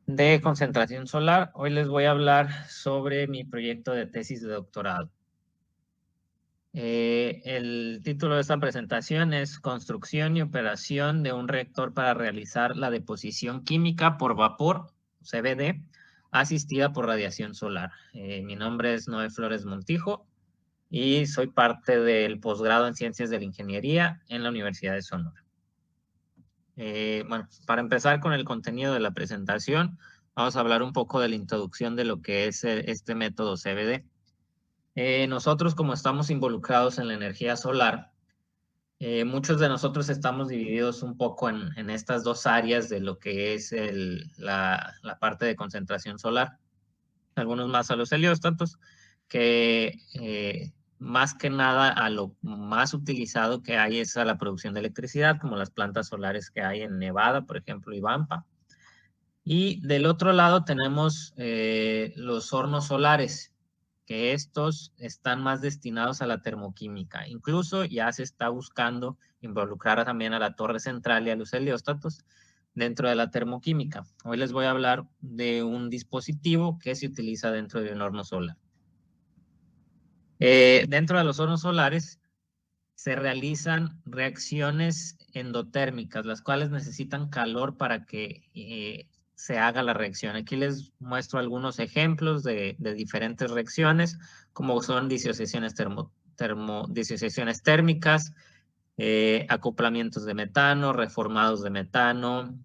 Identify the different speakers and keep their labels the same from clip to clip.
Speaker 1: de concentración solar. Hoy les voy a hablar sobre mi proyecto de tesis de doctorado. El título de esta presentación es Construcción y operación de un reactor para realizar la deposición química por vapor, CVD, asistida por radiación solar. Mi nombre es Noé Flores Montijo y soy parte del posgrado en Ciencias de la Ingeniería en la Universidad de Sonora. Bueno, para empezar con el contenido de la presentación, vamos a hablar un poco de la introducción de lo que es este método CVD. Nosotros, como estamos involucrados en la energía solar, muchos de nosotros estamos divididos un poco en estas dos áreas de lo que es la parte de concentración solar. Algunos más a los helióstatos, que más que nada a lo más utilizado que hay es a la producción de electricidad, como las plantas solares que hay en Nevada, por ejemplo, y Pampa. Y del otro lado tenemos los hornos solares, que estos están más destinados a la termoquímica. Incluso ya se está buscando involucrar también a la torre central y a los helióstatos dentro de la termoquímica. Hoy les voy a hablar de un dispositivo que se utiliza dentro de un horno solar. Dentro de los hornos solares se realizan reacciones endotérmicas, las cuales necesitan calor para que se haga la reacción. Aquí les muestro algunos ejemplos de diferentes reacciones, como son disociaciones térmicas, acoplamientos de metano, reformados de metano,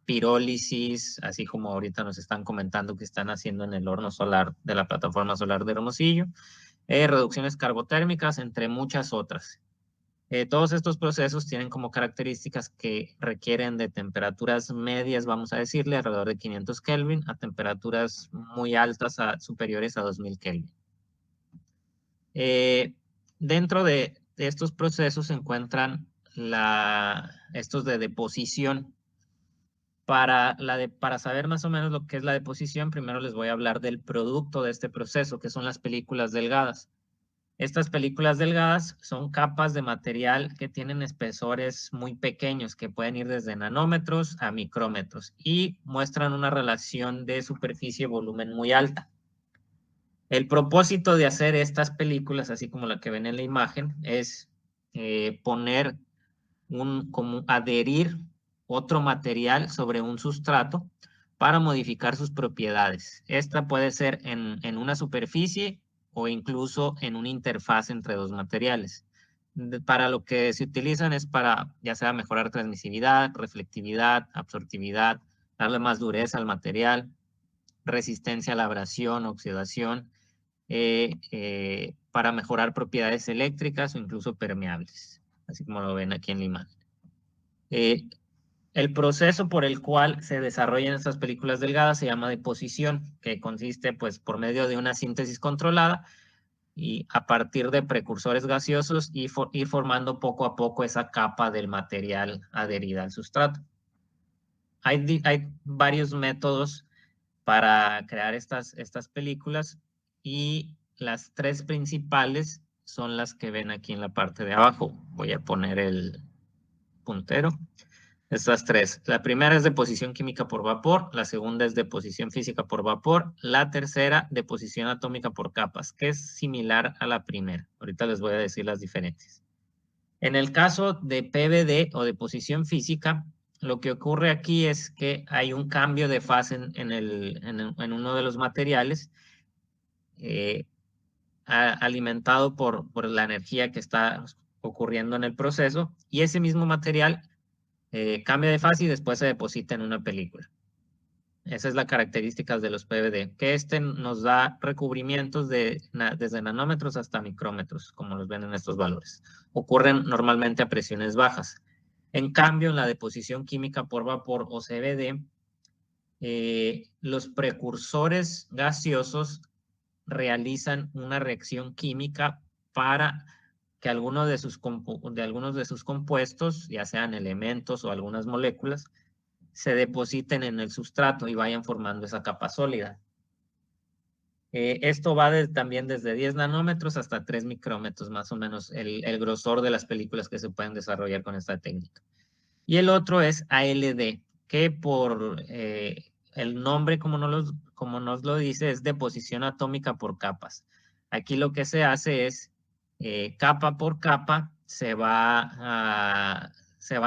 Speaker 1: pirólisis, así como ahorita nos están comentando que están haciendo en el horno solar de la plataforma solar de Hermosillo, reducciones carbotérmicas, entre muchas otras. Todos estos procesos tienen como características que requieren de temperaturas medias, vamos a decirle, alrededor de 500 Kelvin, a temperaturas muy altas, superiores a 2000 Kelvin. Dentro de estos procesos se encuentran estos de deposición. Para saber más o menos lo que es la deposición, primero les voy a hablar del producto de este proceso, que son las películas delgadas. Estas películas delgadas son capas de material que tienen espesores muy pequeños, que pueden ir desde nanómetros a micrómetros y muestran una relación de superficie-volumen muy alta. El propósito de hacer estas películas, así como la que ven en la imagen, es poner como adherir otro material sobre un sustrato para modificar sus propiedades. Esta puede ser en una superficie o incluso en una interfaz entre dos materiales. Para lo que se utilizan es para ya sea mejorar transmisividad, reflectividad, absortividad, darle más dureza al material, resistencia a la abrasión, oxidación, para mejorar propiedades eléctricas o incluso permeables, así como lo ven aquí en la imagen. El proceso por el cual se desarrollan estas películas delgadas se llama deposición, que consiste pues por medio de una síntesis controlada y a partir de precursores gaseosos ir formando poco a poco esa capa del material adherida al sustrato. Hay varios métodos para crear estas películas y las tres principales son las que ven aquí en la parte de abajo. Voy a poner el puntero. Estas tres. La primera es deposición química por vapor, la segunda es deposición física por vapor, la tercera deposición atómica por capas, que es similar a la primera. Ahorita les voy a decir las diferencias. En el caso de PVD o deposición física, lo que ocurre aquí es que hay un cambio de fase en uno de los materiales, eh, alimentado por la energía que está ocurriendo en el proceso, y ese mismo material cambia de fase y después se deposita en una película. Esa es la característica de los PVD, que nos da recubrimientos desde nanómetros hasta micrómetros, como los ven en estos valores. Ocurren normalmente a presiones bajas. En cambio, en la deposición química por vapor o CVD, los precursores gaseosos realizan una reacción química para que algunos de sus compuestos, ya sean elementos o algunas moléculas, se depositen en el sustrato y vayan formando esa capa sólida. Esto va también desde 10 nanómetros hasta 3 micrómetros, más o menos el grosor de las películas que se pueden desarrollar con esta técnica. Y el otro es ALD, que el nombre, como nos lo dice, es deposición atómica por capas. Aquí lo que se hace es, capa por capa, se van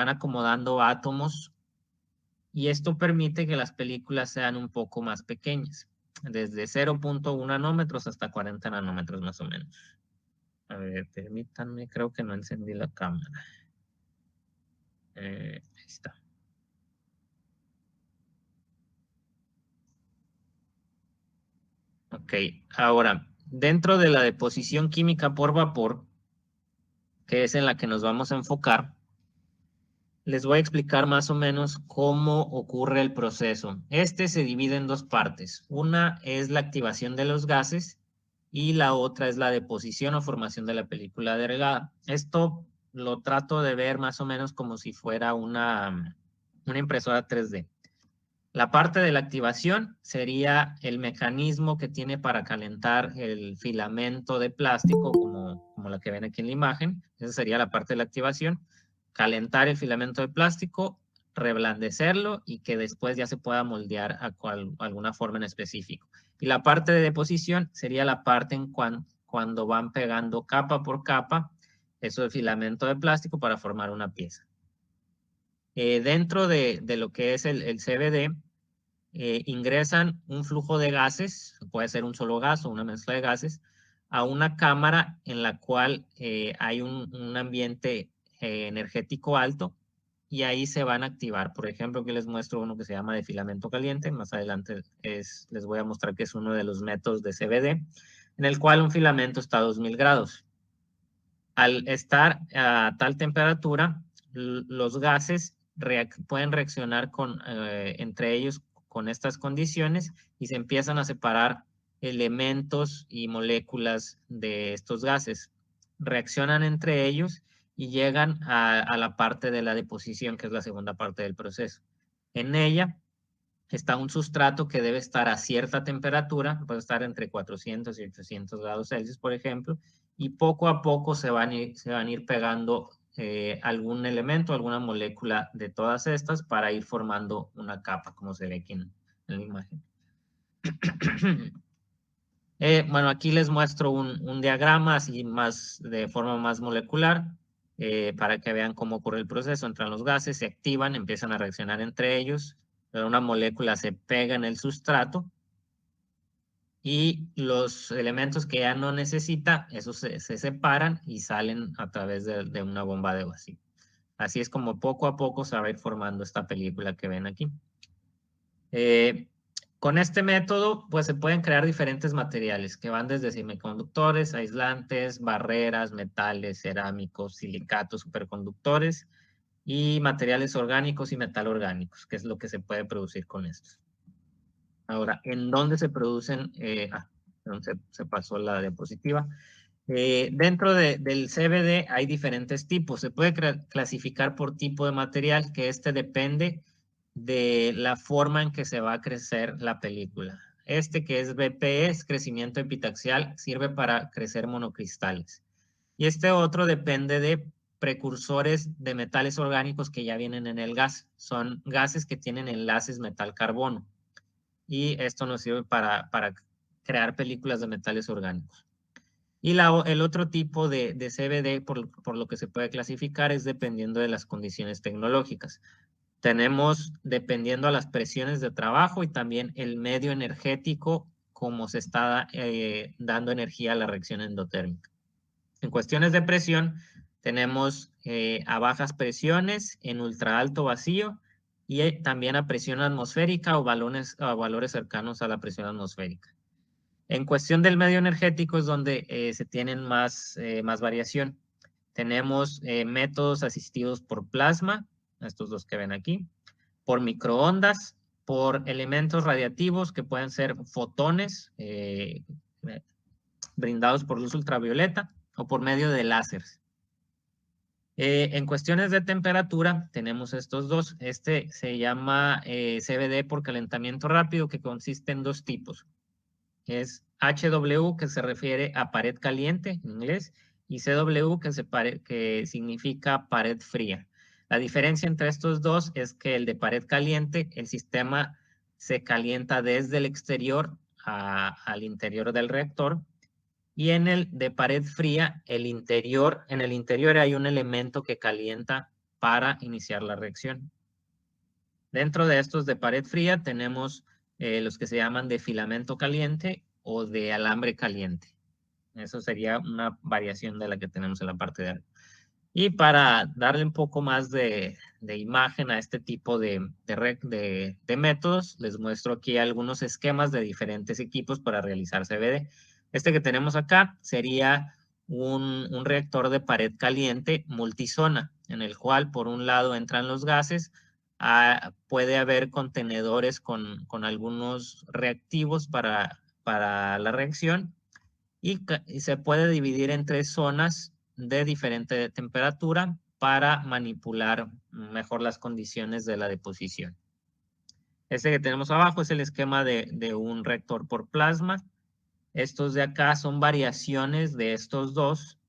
Speaker 1: acomodando átomos y esto permite que las películas sean un poco más pequeñas, desde 0.1 nanómetros hasta 40 nanómetros más o menos. A ver, permítanme, creo que no encendí la cámara. Ahí está. Ok, ahora, dentro de la deposición química por vapor, que es en la que nos vamos a enfocar, les voy a explicar más o menos cómo ocurre el proceso. Este se divide en dos partes. Una es la activación de los gases y la otra es la deposición o formación de la película delgada. Esto lo trato de ver más o menos como si fuera una impresora 3D. La parte de la activación sería el mecanismo que tiene para calentar el filamento de plástico, como la que ven aquí en la imagen. Esa sería la parte de la activación. Calentar el filamento de plástico, reblandecerlo y que después ya se pueda moldear a alguna forma en específico. Y la parte de deposición sería la parte en cuando van pegando capa por capa eso de filamento de plástico para formar una pieza. Dentro de lo que es el CVD, ingresan un flujo de gases, puede ser un solo gas o una mezcla de gases, a una cámara en la cual hay un ambiente energético alto y ahí se van a activar. Por ejemplo, aquí les muestro uno que se llama de filamento caliente. Más adelante les voy a mostrar que es uno de los métodos de CVD, en el cual un filamento está a 2000 grados. Al estar a tal temperatura, los gases pueden reaccionar entre ellos con estas condiciones y se empiezan a separar elementos y moléculas de estos gases. Reaccionan entre ellos y llegan a la parte de la deposición, que es la segunda parte del proceso. En ella está un sustrato que debe estar a cierta temperatura, puede estar entre 400 y 800 grados Celsius, por ejemplo, y poco a poco se van a ir pegando algún elemento, alguna molécula de todas estas para ir formando una capa, como se ve aquí en la imagen. Bueno, aquí les muestro un diagrama así de forma más molecular para que vean cómo ocurre el proceso. Entran los gases, se activan, empiezan a reaccionar entre ellos, una molécula se pega en el sustrato y los elementos que ya no necesita, esos se separan y salen a través de una bomba de vacío. Así es como poco a poco se va a ir formando esta película que ven aquí. Con este método, pues se pueden crear diferentes materiales que van desde semiconductores, aislantes, barreras, metales, cerámicos, silicatos, superconductores y materiales orgánicos y metalorgánicos, que es lo que se puede producir con estos. Ahora, ¿en dónde se producen? Se pasó la diapositiva. Dentro del CVD hay diferentes tipos. Se puede clasificar por tipo de material, que este depende de la forma en que se va a crecer la película. Este que es BP, es crecimiento epitaxial, sirve para crecer monocristales. Y este otro depende de precursores de metales orgánicos que ya vienen en el gas. Son gases que tienen enlaces metal-carbono. Y esto nos sirve para crear películas de metales orgánicos. Y el otro tipo de CVD, por lo que se puede clasificar, es dependiendo de las condiciones tecnológicas. Tenemos dependiendo a las presiones de trabajo y también el medio energético, como se está dando energía a la reacción endotérmica. En cuestiones de presión, tenemos a bajas presiones, en ultra alto vacío y también a presión atmosférica o valores cercanos a la presión atmosférica. En cuestión del medio energético es donde se tienen más variación. Tenemos métodos asistidos por plasma, estos dos que ven aquí, por microondas, por elementos radiactivos que pueden ser fotones brindados por luz ultravioleta o por medio de láseres. En cuestiones de temperatura, tenemos estos dos. Este se llama CVD por calentamiento rápido, que consiste en dos tipos. Es HW, que se refiere a pared caliente en inglés, y CW, que significa pared fría. La diferencia entre estos dos es que el de pared caliente, el sistema se calienta desde el exterior al interior del reactor. Y en el de pared fría, en el interior hay un elemento que calienta para iniciar la reacción. Dentro de estos de pared fría tenemos los que se llaman de filamento caliente o de alambre caliente. Eso sería una variación de la que tenemos en la parte de arriba. Y para darle un poco más de imagen a este tipo de métodos, les muestro aquí algunos esquemas de diferentes equipos para realizar CVD. Este que tenemos acá sería un reactor de pared caliente multizona, en el cual por un lado entran los gases, puede haber contenedores con algunos reactivos para la reacción y se puede dividir en 3 zonas de diferente temperatura para manipular mejor las condiciones de la deposición. Este que tenemos abajo es el esquema de un reactor por plasma. Estos de acá son variaciones de estos dos.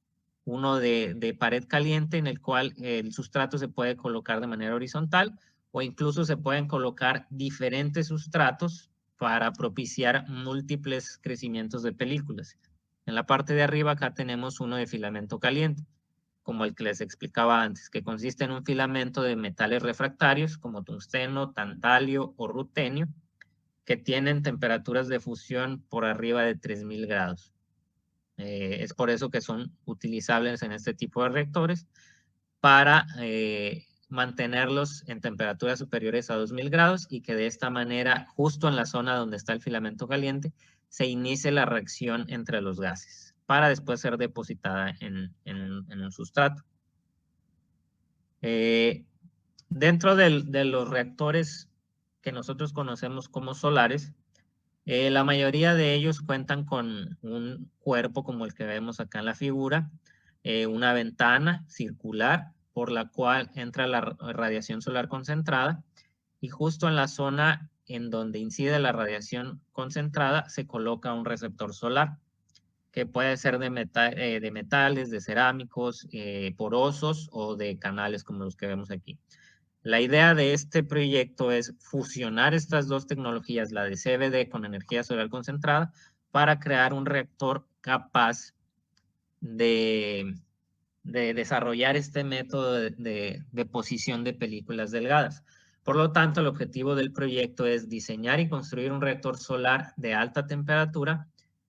Speaker 1: Uno de pared caliente en el cual el sustrato se puede colocar de manera horizontal o incluso se pueden colocar diferentes sustratos para propiciar múltiples crecimientos de películas. En la parte de arriba acá tenemos uno de filamento caliente, como el que les explicaba antes, que consiste en un filamento de metales refractarios como tungsteno, tantalio o rutenio, que tienen temperaturas de fusión por arriba de 3000 grados. Es por eso que son utilizables en este tipo de reactores para mantenerlos en temperaturas superiores a 2000 grados y que de esta manera, justo en la zona donde está el filamento caliente, se inicie la reacción entre los gases para después ser depositada en un sustrato. Dentro de los reactores que nosotros conocemos como solares, la mayoría de ellos cuentan con un cuerpo como el que vemos acá en la figura, una ventana circular por la cual entra la radiación solar concentrada y justo en la zona en donde incide la radiación concentrada se coloca un receptor solar que puede ser de metales, de cerámicos, porosos o de canales como los que vemos aquí. La idea de este proyecto es fusionar estas dos tecnologías, la de CVD con energía solar concentrada, para crear un reactor capaz de desarrollar este método de deposición de películas delgadas. Por lo tanto, el objetivo del proyecto es diseñar y construir un reactor solar de alta temperatura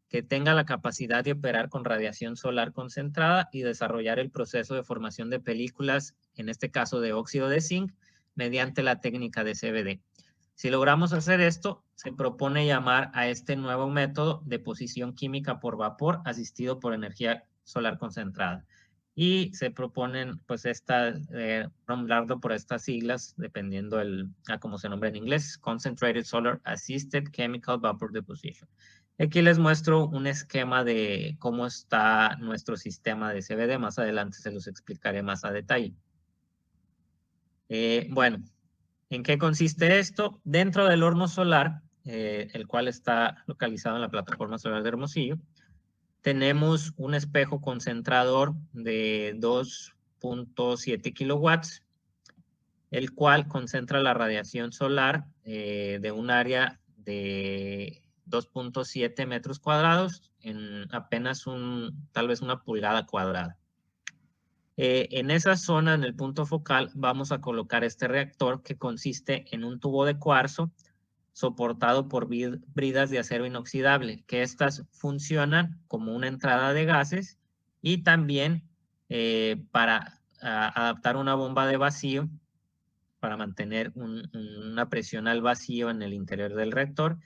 Speaker 1: que tenga la capacidad de operar con radiación solar concentrada y desarrollar el proceso de formación de películas, en este caso de óxido de zinc, mediante la técnica de CVD. Si logramos hacer esto, se propone llamar a este nuevo método deposición química por vapor asistido por energía solar concentrada. Y se proponen, pues, nombrarlo por estas siglas, dependiendo a cómo se nombra en inglés, Concentrated Solar Assisted Chemical Vapor Deposition. Aquí les muestro un esquema de cómo está nuestro sistema de CVD. Más adelante se los explicaré más a detalle. Bueno, ¿en qué consiste esto? Dentro del horno solar, el cual está localizado en la plataforma solar de Hermosillo, tenemos un espejo concentrador de 2.7 kilowatts, el cual concentra la radiación solar de un área de 2.7 metros cuadrados en apenas tal vez una pulgada cuadrada. En esa zona, en el punto focal, vamos a colocar este reactor que consiste en un tubo de cuarzo soportado por bridas de acero inoxidable, que estas funcionan como una entrada de gases y también para adaptar una bomba de vacío para mantener una presión al vacío en el interior del reactor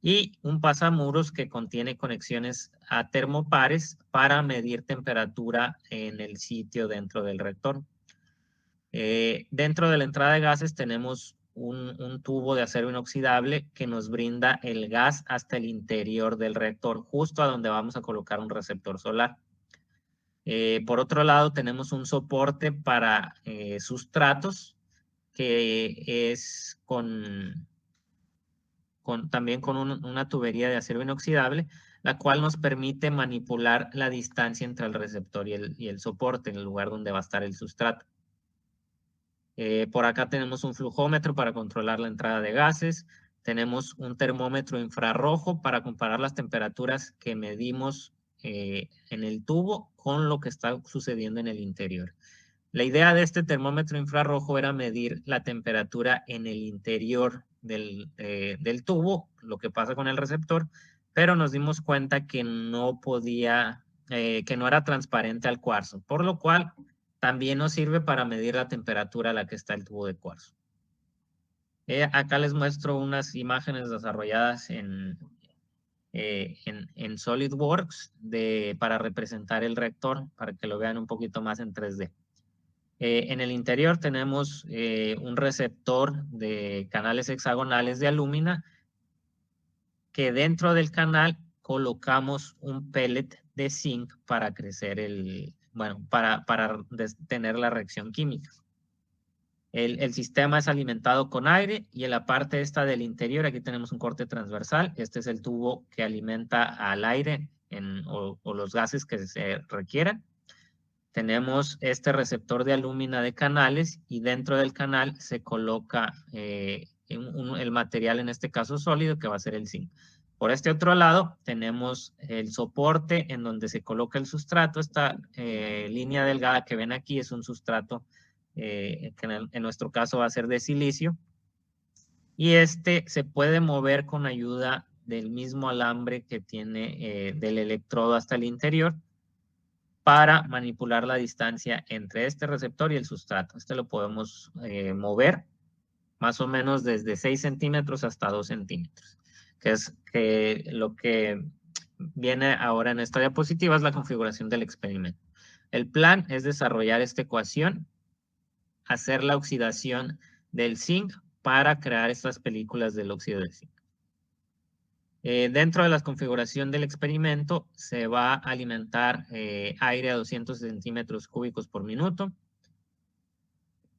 Speaker 1: y un pasamuros que contiene conexiones a termopares para medir temperatura en el sitio dentro del reactor. Dentro de la entrada de gases tenemos un tubo de acero inoxidable que nos brinda el gas hasta el interior del reactor, justo a donde vamos a colocar un receptor solar. Por otro lado, tenemos un soporte para sustratos que es también con una tubería de acero inoxidable, la cual nos permite manipular la distancia entre el receptor y el soporte en el lugar donde va a estar el sustrato. Por acá tenemos un flujómetro para controlar la entrada de gases. tenemos un termómetro infrarrojo para comparar las temperaturas que medimos en el tubo con lo que está sucediendo en el interior. La idea de este termómetro infrarrojo era medir la temperatura en el interior del tubo, lo que pasa con el receptor, pero nos dimos cuenta que no podía, que no era transparente al cuarzo, por lo cual también nos sirve para medir la temperatura a la que está el tubo de cuarzo. Acá les muestro unas imágenes desarrolladas en SolidWorks para representar el reactor, para que lo vean un poquito más en 3D. En el interior tenemos un receptor de canales hexagonales de alúmina que dentro del canal colocamos un pellet de zinc para crecer para tener la reacción química. El sistema es alimentado con aire y en la parte esta del interior, aquí tenemos un corte transversal. Este es el tubo que alimenta al aire o los gases que se requieran. Tenemos este receptor de alúmina de canales y dentro del canal se coloca el material, en este caso sólido, que va a ser el zinc. Por este otro lado tenemos el soporte en donde se coloca el sustrato. Esta línea delgada que ven aquí es un sustrato que en nuestro caso va a ser de silicio. Y este se puede mover con ayuda del mismo alambre que tiene del electrodo hasta el interior, para manipular la distancia entre este receptor y el sustrato. Este lo podemos mover más o menos desde 6 centímetros hasta 2 centímetros, que es lo que viene ahora en esta diapositiva es la configuración del experimento. El plan es desarrollar esta ecuación, hacer la oxidación del zinc para crear estas películas del óxido de zinc. Dentro de la configuración del experimento se va a alimentar aire a 200 centímetros cúbicos por minuto.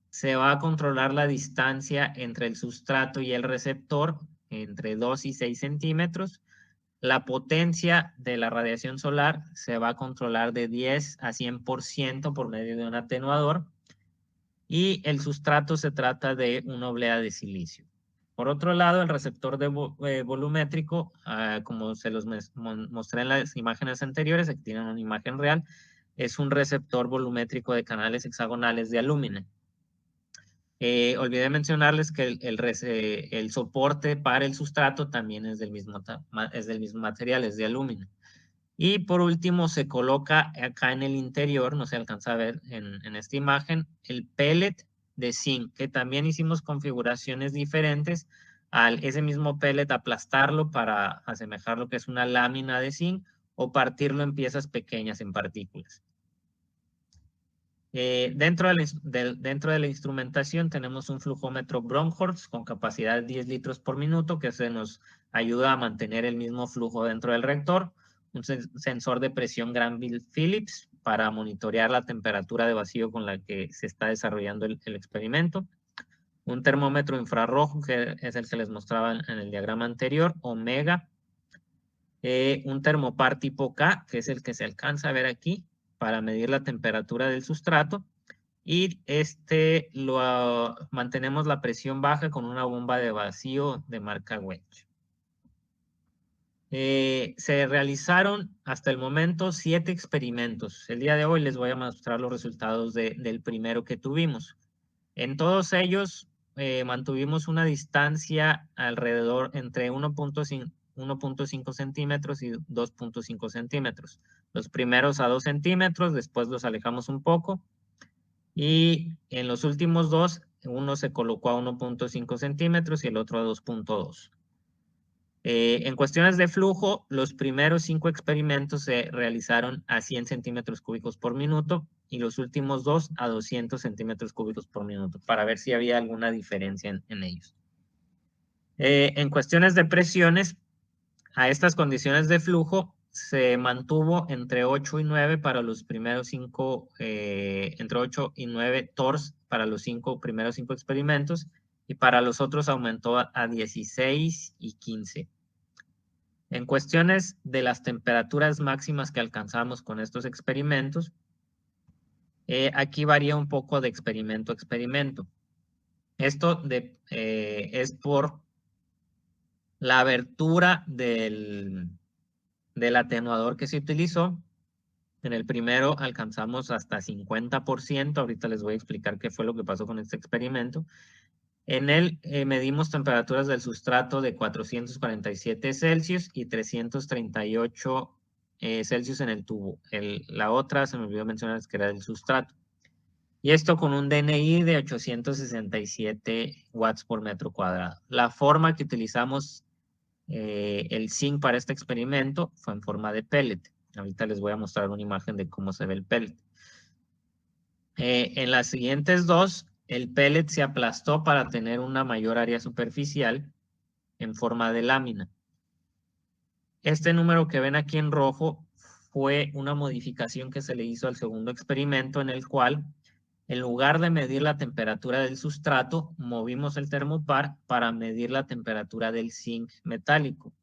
Speaker 1: Se va a controlar la distancia entre el sustrato y el receptor entre 2 y 6 centímetros. La potencia de la radiación solar se va a controlar de 10 a 100% por medio de un atenuador. Y el sustrato se trata de una oblea de silicio. Por otro lado, el receptor volumétrico, como se los mostré en las imágenes anteriores, aquí tienen una imagen real, es un receptor volumétrico de canales hexagonales de alúmina. Olvidé mencionarles que el soporte para el sustrato también es del mismo material, es de alúmina. Y por último se coloca acá en el interior, no se alcanza a ver en esta imagen, el pellet de zinc, que también hicimos configuraciones diferentes al ese mismo pellet, aplastarlo para asemejar lo que es una lámina de zinc o partirlo en piezas pequeñas, en partículas. Dentro de la instrumentación tenemos un flujómetro Bronhorst con capacidad de 10 litros por minuto que se nos ayuda a mantener el mismo flujo dentro del reactor. Un sensor de presión Granville-Phillips para monitorear la temperatura de vacío con la que se está desarrollando el experimento. Un termómetro infrarrojo, que es el que les mostraba en el diagrama anterior, Omega. Un termopar tipo K, que es el que se alcanza a ver aquí, para medir la temperatura del sustrato. Y mantenemos la presión baja con una bomba de vacío de marca Wedge. Se realizaron hasta el momento 7 experimentos. El día de hoy les voy a mostrar los resultados del primero que tuvimos. En todos ellos mantuvimos una distancia alrededor entre 1.5 centímetros y 2.5 centímetros. Los primeros a 2 centímetros, después los alejamos un poco. Y en los últimos dos, uno se colocó a 1.5 centímetros y el otro a 2.2. En cuestiones de flujo, los primeros 5 experimentos se realizaron a 100 centímetros cúbicos por minuto y los últimos 2 a 200 centímetros cúbicos por minuto, para ver si había alguna diferencia en ellos. En cuestiones de presiones, a estas condiciones de flujo se mantuvo entre 8 y 9 para los primeros 5, entre 8 y 9 TORS para los primeros 5 experimentos, y para los otros aumentó a 16 y 15. En cuestiones de las temperaturas máximas que alcanzamos con estos experimentos, aquí varía un poco de experimento a experimento. Esto es por la abertura del atenuador que se utilizó. En el primero alcanzamos hasta 50%. Ahorita les voy a explicar qué fue lo que pasó con este experimento. En él medimos temperaturas del sustrato de 447 Celsius y 338 Celsius en el tubo. La otra, se me olvidó mencionar, que era el sustrato. Y esto con un DNI de 867 watts por metro cuadrado. La forma que utilizamos el zinc para este experimento fue en forma de pellet. Ahorita les voy a mostrar una imagen de cómo se ve el pellet. En las siguientes dos, el pellet se aplastó para tener una mayor área superficial en forma de lámina. Este número que ven aquí en rojo fue una modificación que se le hizo al segundo experimento, en el cual, en lugar de medir la temperatura del sustrato, movimos el termopar para medir la temperatura del zinc metálico.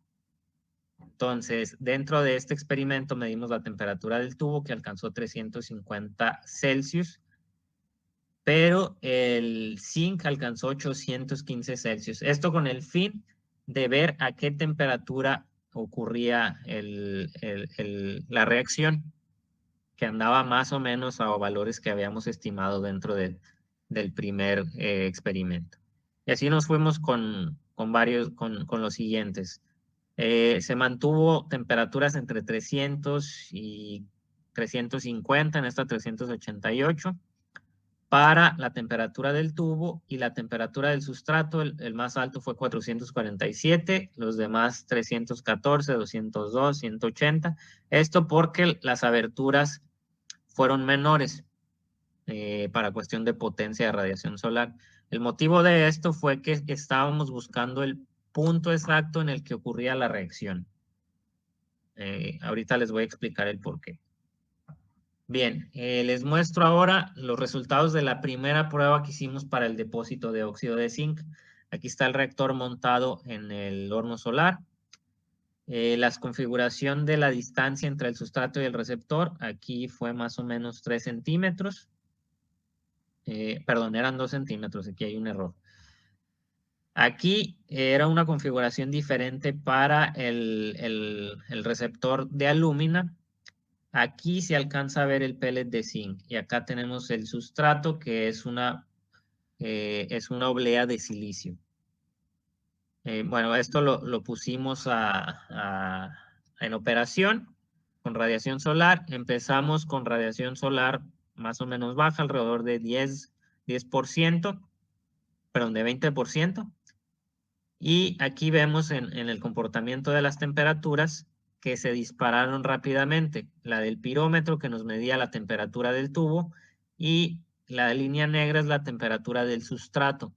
Speaker 1: Entonces, dentro de este experimento medimos la temperatura del tubo, que alcanzó 350 Celsius, pero el zinc alcanzó 815 Celsius. Esto con el fin de ver a qué temperatura ocurría la reacción, que andaba más o menos a valores que habíamos estimado dentro del primer experimento. Y así nos fuimos con los siguientes. Se mantuvo temperaturas entre 300 y 350, en esta 388, para la temperatura del tubo, y la temperatura del sustrato, el más alto fue 447, los demás 314, 202, 180. Esto porque las aberturas fueron menores para cuestión de potencia de radiación solar. El motivo de esto fue que estábamos buscando el punto exacto en el que ocurría la reacción. Ahorita les voy a explicar el por qué. Bien, les muestro ahora los resultados de la primera prueba que hicimos para el depósito de óxido de zinc. Aquí está el reactor montado en el horno solar. La configuración de la distancia entre el sustrato y el receptor, aquí fue más o menos 3 centímetros. Perdón, eran 2 centímetros, aquí hay un error. Aquí era una configuración diferente para el receptor de alúmina. Aquí se alcanza a ver el pellet de zinc, y acá tenemos el sustrato, que es una oblea de silicio. Bueno, esto lo pusimos en operación con radiación solar. Empezamos con radiación solar más o menos baja, alrededor de 10%, perdón, de 20%. Y aquí vemos en el comportamiento de las temperaturas que se dispararon rápidamente. La del pirómetro, que nos medía la temperatura del tubo, y la línea negra es la temperatura del sustrato.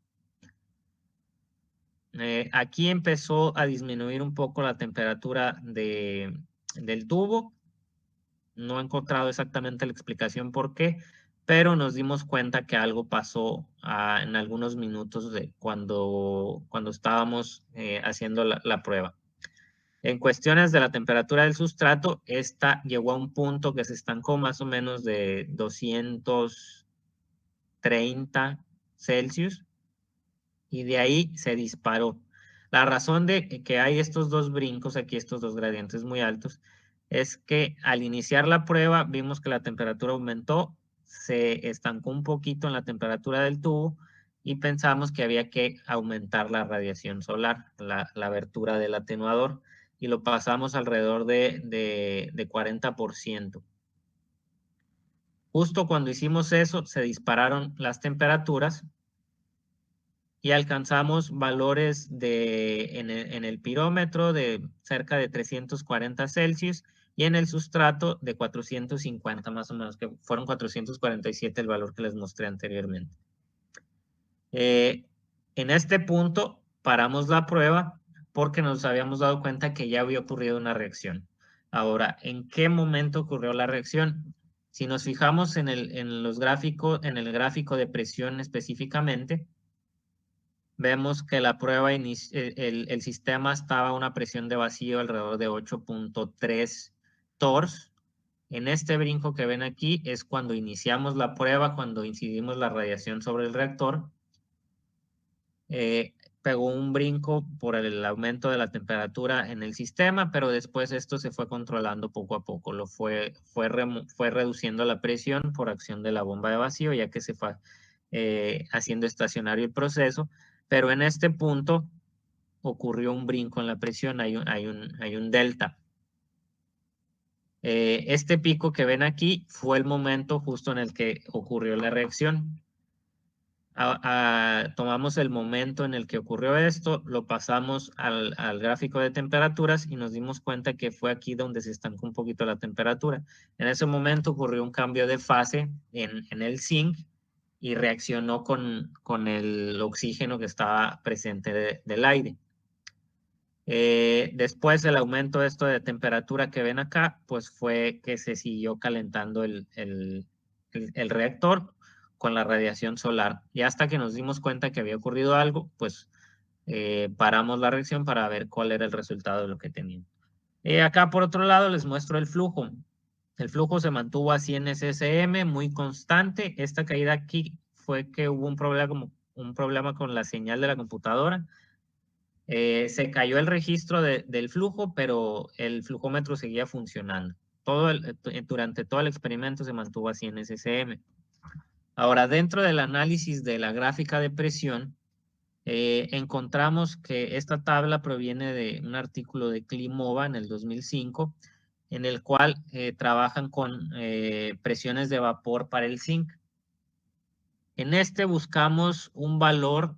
Speaker 1: Aquí empezó a disminuir un poco la temperatura del tubo. No he encontrado exactamente la explicación por qué, pero nos dimos cuenta que algo pasó en algunos minutos de cuando estábamos haciendo la prueba. En cuestiones de la temperatura del sustrato, esta llegó a un punto que se estancó más o menos de 230 Celsius, y de ahí se disparó. La razón de que hay estos dos brincos aquí, estos dos gradientes muy altos, es que al iniciar la prueba vimos que la temperatura aumentó, se estancó un poquito en la temperatura del tubo, y pensamos que había que aumentar la radiación solar, la abertura del atenuador, y lo pasamos alrededor de 40%. Justo cuando hicimos eso, se dispararon las temperaturas y alcanzamos valores en el pirómetro de cerca de 340 Celsius, y en el sustrato de 450 más o menos, que fueron 447 el valor que les mostré anteriormente. En este punto paramos la prueba porque nos habíamos dado cuenta que ya había ocurrido una reacción. Ahora, ¿en qué momento ocurrió la reacción? Si nos fijamos en el gráfico de presión específicamente, vemos que la prueba, el sistema estaba a una presión de vacío alrededor de 8.3 torrs. En este brinco que ven aquí es cuando iniciamos la prueba, cuando incidimos la radiación sobre el reactor. pegó un brinco por el aumento de la temperatura en el sistema, pero después esto se fue controlando poco a poco. Fue reduciendo la presión por acción de la bomba de vacío, ya que se fue haciendo estacionario el proceso. Pero en este punto ocurrió un brinco en la presión, hay un delta. Este pico que ven aquí fue el momento justo en el que ocurrió la reacción. Tomamos el momento en el que ocurrió esto, lo pasamos al gráfico de temperaturas y nos dimos cuenta que fue aquí donde se estancó un poquito la temperatura. En ese momento ocurrió un cambio de fase en el zinc y reaccionó con el oxígeno que estaba presente del aire. Después del aumento de esto de temperatura que ven acá, pues fue que se siguió calentando el reactor con la radiación solar. Y hasta que nos dimos cuenta que había ocurrido algo, pues paramos la reacción para ver cuál era el resultado de lo que teníamos. Acá por otro lado les muestro el flujo. El flujo se mantuvo a 100 ssm, muy constante. Esta caída aquí fue que hubo un problema con la señal de la computadora. Se cayó el registro del flujo, pero el flujómetro seguía funcionando. Durante todo el experimento se mantuvo así en SSM. Ahora, dentro del análisis de la gráfica de presión, encontramos que esta tabla proviene de un artículo de Klimova en el 2005, en el cual trabajan con presiones de vapor para el zinc. En este buscamos un valor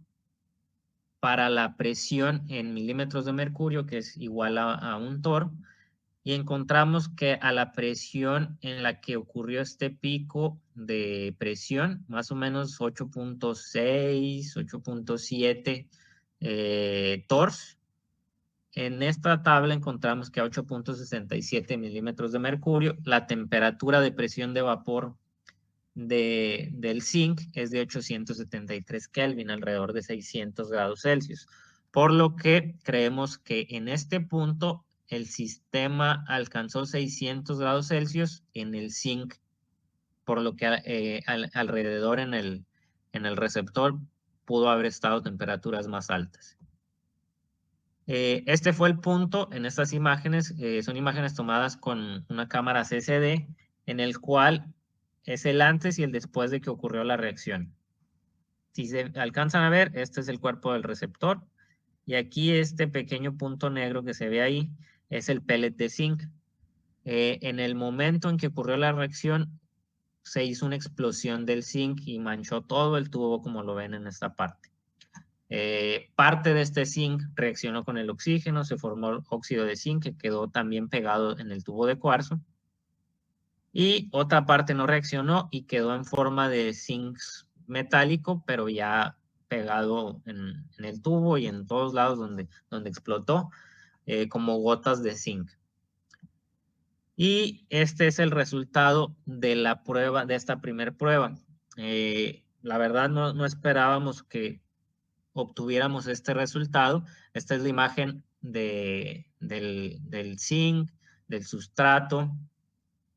Speaker 1: para la presión en milímetros de mercurio, que es igual a un torr, y encontramos que a la presión en la que ocurrió este pico de presión, más o menos 8.6, 8.7 torrs, en esta tabla encontramos que a 8.67 milímetros de mercurio, la temperatura de presión de vapor del zinc es de 873 Kelvin, alrededor de 600 grados Celsius. Por lo que creemos que en este punto el sistema alcanzó 600 grados Celsius en el zinc, por lo que alrededor en el receptor pudo haber estado temperaturas más altas. Este fue el punto en estas imágenes, son imágenes tomadas con una cámara CCD, en el cual es el antes y el después de que ocurrió la reacción. Si se alcanzan a ver, este es el cuerpo del receptor, y aquí este pequeño punto negro que se ve ahí es el pellet de zinc. En el momento en que ocurrió la reacción, se hizo una explosión del zinc y manchó todo el tubo, como lo ven en esta parte. Parte de este zinc reaccionó con el oxígeno, se formó óxido de zinc que quedó también pegado en el tubo de cuarzo. Y otra parte no reaccionó y quedó en forma de zinc metálico, pero ya pegado en el tubo y en todos lados donde explotó, como gotas de zinc. Y este es el resultado de la prueba, de esta primera prueba. La verdad no esperábamos que obtuviéramos este resultado. Esta es la imagen del zinc, del sustrato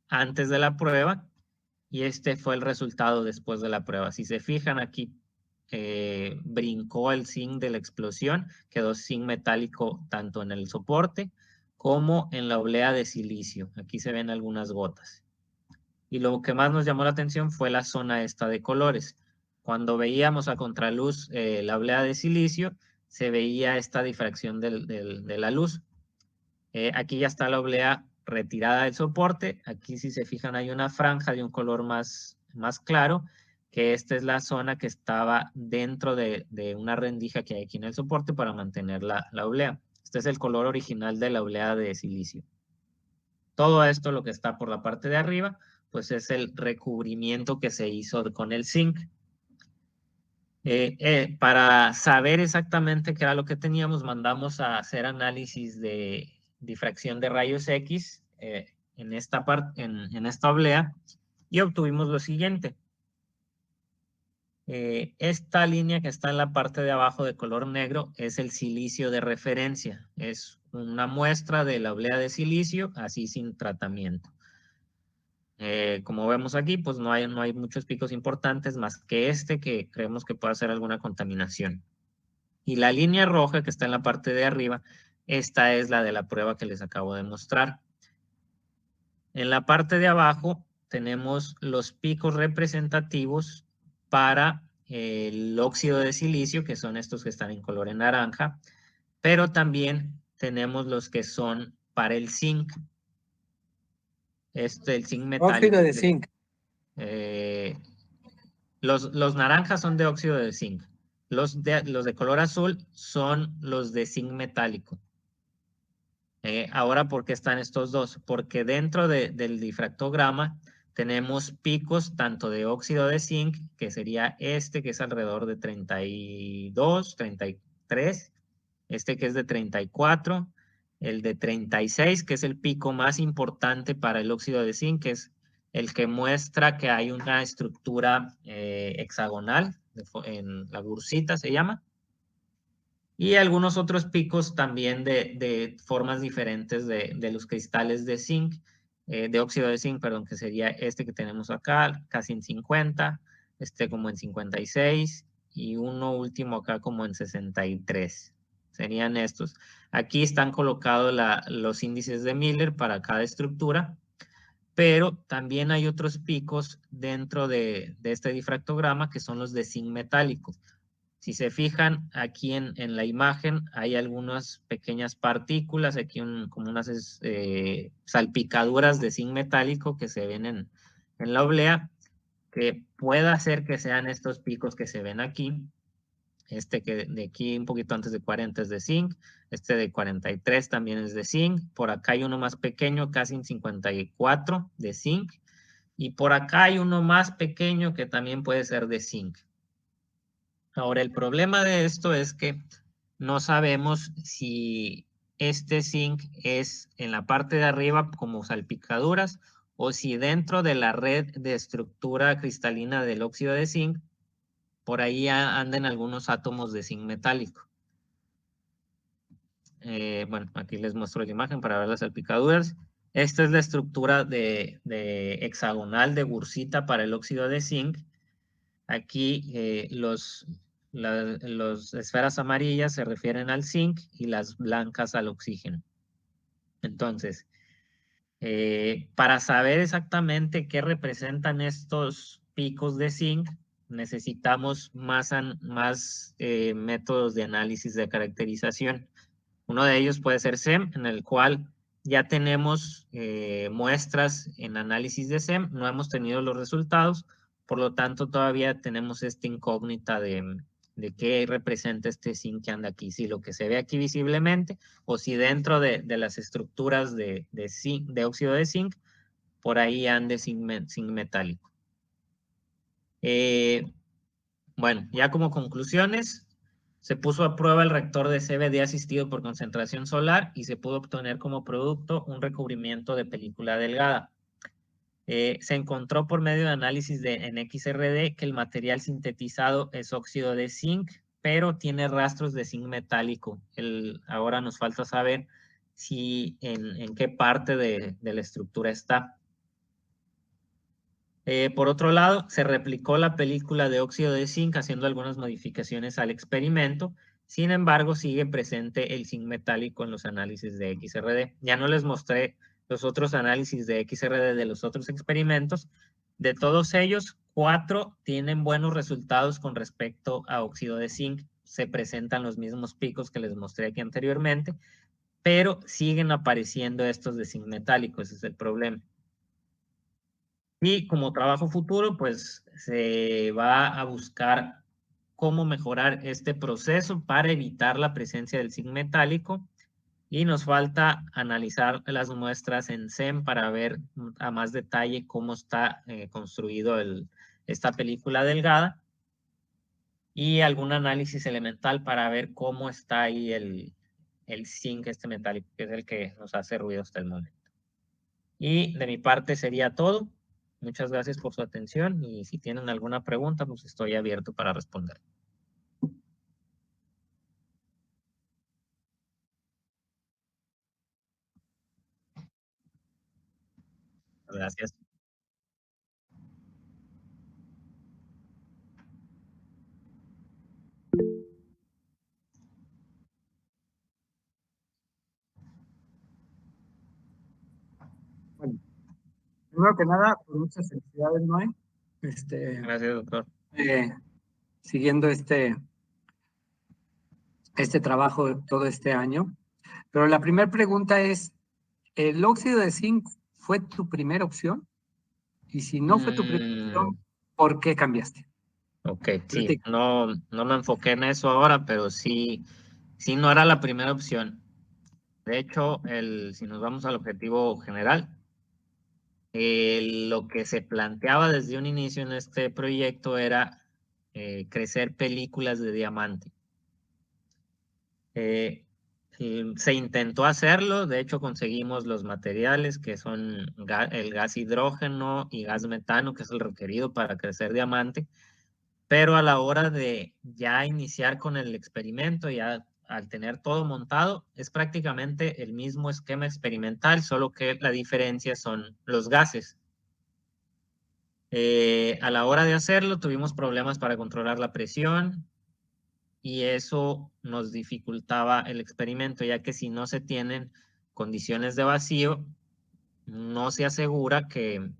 Speaker 1: antes de la prueba, y este fue el resultado después de la prueba. Si se fijan aquí, brincó el zinc de la explosión, quedó zinc metálico tanto en el soporte como en la oblea de silicio. Aquí se ven algunas gotas. Y lo que más nos llamó la atención fue la zona esta de colores. Cuando veíamos a contraluz la oblea de silicio, se veía esta difracción de la luz. Aquí ya está la oblea retirada del soporte. Aquí, si se fijan, hay una franja de un color más claro, que esta es la zona que estaba dentro de una rendija que hay aquí en el soporte para mantener la oblea. Este es el color original de la oblea de silicio. Todo esto, lo que está por la parte de arriba, pues es el recubrimiento que se hizo con el zinc. Para saber exactamente qué era lo que teníamos, mandamos a hacer análisis de difracción de rayos X en esta oblea, y obtuvimos lo siguiente. Esta línea que está en la parte de abajo de color negro es el silicio de referencia. Es una muestra de la oblea de silicio, así sin tratamiento. Como vemos aquí, pues no hay muchos picos importantes más que este, que creemos que puede ser alguna contaminación. Y la línea roja que está en la parte de arriba, esta es la de la prueba que les acabo de mostrar. En la parte de abajo tenemos los picos representativos para el óxido de silicio, que son estos que están en color en naranja, pero también tenemos los que son para el zinc. El zinc
Speaker 2: Óxido
Speaker 1: metálico.
Speaker 2: de zinc.
Speaker 1: Los naranjas son de óxido de zinc. Los de color azul son los de zinc metálico. Ahora, ¿por qué están estos dos? Porque dentro del difractograma tenemos picos tanto de óxido de zinc, que sería este, que es alrededor de 32, 33, este que es de 34, el de 36, que es el pico más importante para el óxido de zinc, que es el que muestra que hay una estructura hexagonal, en la bursita se llama, y algunos otros picos también de formas diferentes de los cristales de zinc, de óxido de zinc, perdón, que sería este que tenemos acá, casi en 50, este como en 56 y uno último acá como en 63. Serían estos. Aquí están colocados los índices de Miller para cada estructura, pero también hay otros picos dentro de este difractograma que son los de zinc metálico. Si se fijan aquí en la imagen, hay algunas pequeñas partículas, aquí como unas salpicaduras de zinc metálico que se ven en la oblea, que puede hacer que sean estos picos que se ven aquí. Este que de aquí un poquito antes de 40 es de zinc, este de 43 también es de zinc, por acá hay uno más pequeño, casi en 54 de zinc, y por acá hay uno más pequeño que también puede ser de zinc. Ahora, el problema de esto es que no sabemos si este zinc es en la parte de arriba como salpicaduras o si dentro de la red de estructura cristalina del óxido de zinc, por ahí andan algunos átomos de zinc metálico. Bueno, aquí les muestro la imagen para ver las salpicaduras. Esta es la estructura de hexagonal de bursita para el óxido de zinc. Aquí las esferas amarillas se refieren al zinc y las blancas al oxígeno. Entonces, para saber exactamente qué representan estos picos de zinc, necesitamos más métodos de análisis de caracterización. Uno de ellos puede ser SEM, en el cual ya tenemos muestras en análisis de SEM, no hemos tenido los resultados, por lo tanto todavía tenemos esta incógnita de qué representa este zinc que anda aquí, si lo que se ve aquí visiblemente o si dentro de las estructuras de óxido de zinc, por ahí ande zinc metálico. Bueno, ya como conclusiones, se puso a prueba el reactor de CVD asistido por concentración solar y se pudo obtener como producto un recubrimiento de película delgada. Se encontró por medio de análisis en XRD que el material sintetizado es óxido de zinc, pero tiene rastros de zinc metálico. Ahora nos falta saber si en qué parte de la estructura está. Por otro lado, se replicó la película de óxido de zinc haciendo algunas modificaciones al experimento. Sin embargo, sigue presente el zinc metálico en los análisis de XRD. Ya no les mostré los otros análisis de XRD de los otros experimentos. De todos ellos, 4 tienen buenos resultados con respecto a óxido de zinc. Se presentan los mismos picos que les mostré aquí anteriormente, pero siguen apareciendo estos de zinc metálico. Ese es el problema. Y como trabajo futuro, pues se va a buscar cómo mejorar este proceso para evitar la presencia del zinc metálico. Y nos falta analizar las muestras en SEM para ver a más detalle cómo está construido esta película delgada. Y algún análisis elemental para ver cómo está ahí el zinc este metálico, que es el que nos hace ruido hasta el momento. Y de mi parte sería todo. Muchas gracias por su atención y si tienen alguna pregunta, pues estoy abierto para responder. Gracias.
Speaker 2: primero que nada, pues, muchas felicidades, Noé.
Speaker 1: Gracias, doctor.
Speaker 2: Siguiendo este trabajo todo este año. Pero la primera pregunta es, ¿el óxido de zinc fue tu primera opción? Y si no fue tu primera opción, ¿por qué cambiaste?
Speaker 1: Ok, sí, no me enfoqué en eso ahora, pero sí no era la primera opción. De hecho, si nos vamos al objetivo general, lo que se planteaba desde un inicio en este proyecto era crecer películas de diamante. Se intentó hacerlo, de hecho conseguimos los materiales que son el gas hidrógeno y gas metano, que es el requerido para crecer diamante, pero a la hora de ya iniciar con el experimento, ya al tener todo montado, es prácticamente el mismo esquema experimental, solo que la diferencia son los gases. A la hora de hacerlo tuvimos problemas para controlar la presión y eso nos dificultaba el experimento, ya que si no se tienen condiciones de vacío, no se asegura que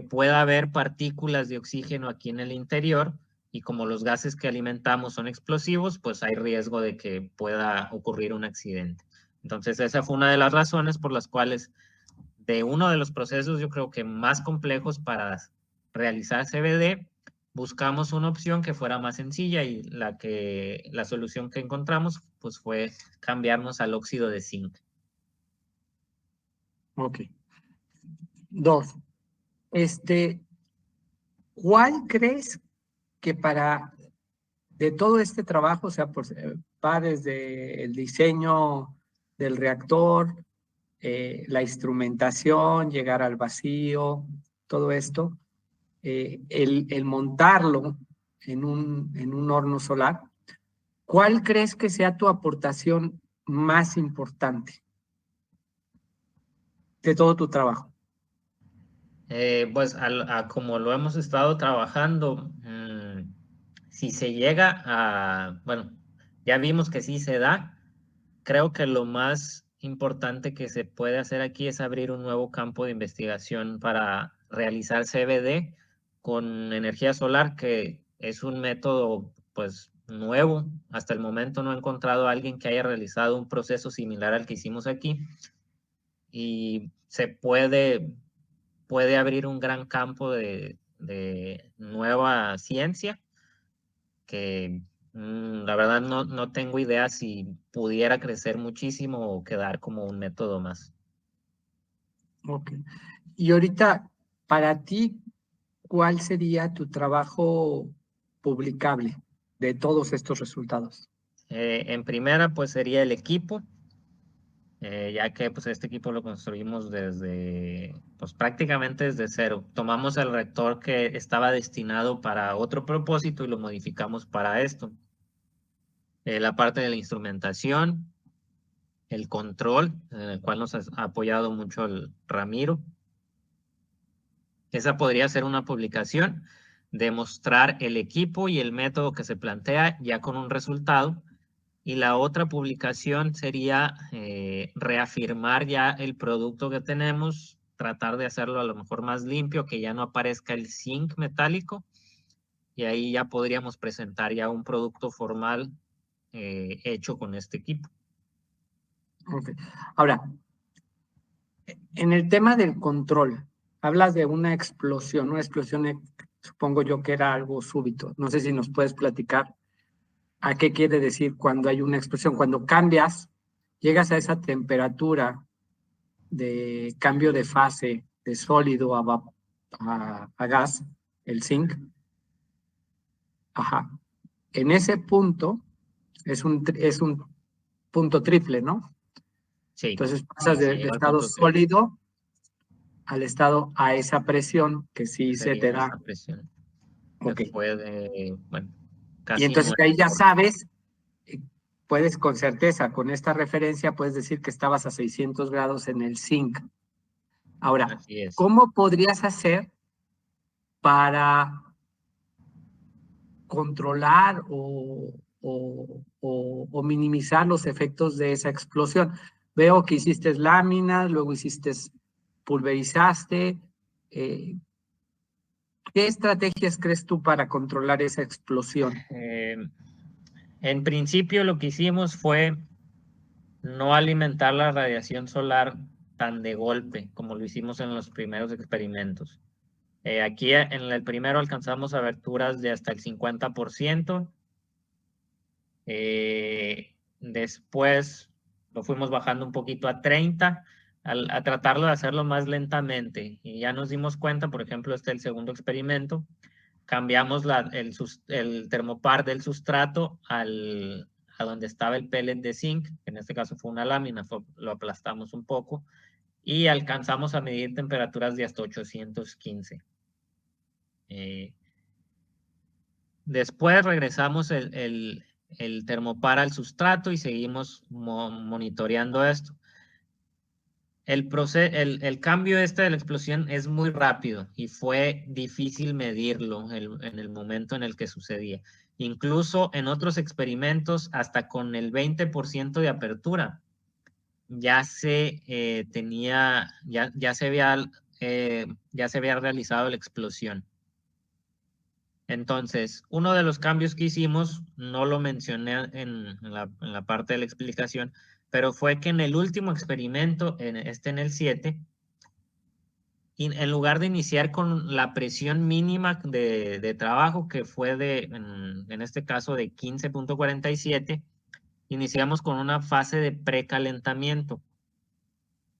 Speaker 1: pueda haber partículas de oxígeno aquí en el interior y como los gases que alimentamos son explosivos, pues hay riesgo de que pueda ocurrir un accidente. Entonces esa fue una de las razones por las cuales de uno de los procesos yo creo que más complejos para realizar CBD, buscamos una opción que fuera más sencilla y la solución que encontramos pues fue cambiarnos al óxido de zinc.
Speaker 2: Ok. 2. ¿Cuál crees que de todo este trabajo, o sea, va desde el diseño del reactor, la instrumentación, llegar al vacío, todo esto, el montarlo en un horno solar, ¿cuál crees que sea tu aportación más importante de todo tu trabajo?
Speaker 1: Pues como lo hemos estado trabajando, si se llega bueno, ya vimos que sí se da, creo que lo más importante que se puede hacer aquí es abrir un nuevo campo de investigación para realizar CBD con energía solar, que es un método pues nuevo. Hasta el momento no he encontrado a alguien que haya realizado un proceso similar al que hicimos aquí y se puede abrir un gran campo de nueva ciencia que la verdad no tengo idea si pudiera crecer muchísimo o quedar como un método más.
Speaker 2: Ok. Y ahorita, para ti, ¿cuál sería tu trabajo publicable de todos estos resultados?
Speaker 1: En primera, pues sería el equipo, ya que pues este equipo lo construimos pues prácticamente desde cero. Tomamos el reactor que estaba destinado para otro propósito y lo modificamos para esto. La parte de la instrumentación, el control, en el cual nos ha apoyado mucho el Ramiro. Esa podría ser una publicación, demostrar el equipo y el método que se plantea ya con un resultado. Y la otra publicación sería reafirmar ya el producto que tenemos, tratar de hacerlo a lo mejor más limpio, que ya no aparezca el zinc metálico. Y ahí ya podríamos presentar ya un producto formal hecho con este equipo.
Speaker 2: Okay. Ahora, en el tema del control, hablas de una explosión supongo yo que era algo súbito. No sé si nos puedes platicar a qué quiere decir cuando hay una explosión. Cuando cambias, llegas a esa temperatura de cambio de fase de sólido a gas, el zinc. Ajá. En ese punto es un punto triple, ¿no?
Speaker 1: Sí.
Speaker 2: Entonces pasas de estado sólido al estado a esa presión que sí se te da.
Speaker 1: Esa presión.
Speaker 2: Ok.
Speaker 1: Bueno, casi
Speaker 2: y entonces ahí ya sabes, puedes con certeza, con esta referencia, puedes decir que estabas a 600 grados en el zinc. Ahora, ¿cómo podrías hacer para controlar o minimizar los efectos de esa explosión? Veo que hiciste láminas, luego pulverizaste, ¿qué estrategias crees tú para controlar esa explosión?
Speaker 1: En principio lo que hicimos fue no alimentar la radiación solar tan de golpe como lo hicimos en los primeros experimentos. Aquí en el primero alcanzamos aberturas de hasta el 50%. Después lo fuimos bajando un poquito a 30%, a tratarlo de hacerlo más lentamente. Y ya nos dimos cuenta, por ejemplo, el segundo experimento, cambiamos el termopar del sustrato a donde estaba el pellet de zinc, que en este caso fue una lámina, lo aplastamos un poco y alcanzamos a medir temperaturas de hasta 815. Después regresamos el termopar al sustrato y seguimos monitoreando esto. El cambio de la explosión es muy rápido y fue difícil medirlo en el momento en el que sucedía. Incluso en otros experimentos, hasta con el 20% de apertura, ya se había realizado la explosión. Entonces, uno de los cambios que hicimos, no lo mencioné en la parte de la explicación, pero fue que en el último experimento, en el 7, en lugar de iniciar con la presión mínima de trabajo, que fue en este caso de 15.47, iniciamos con una fase de precalentamiento.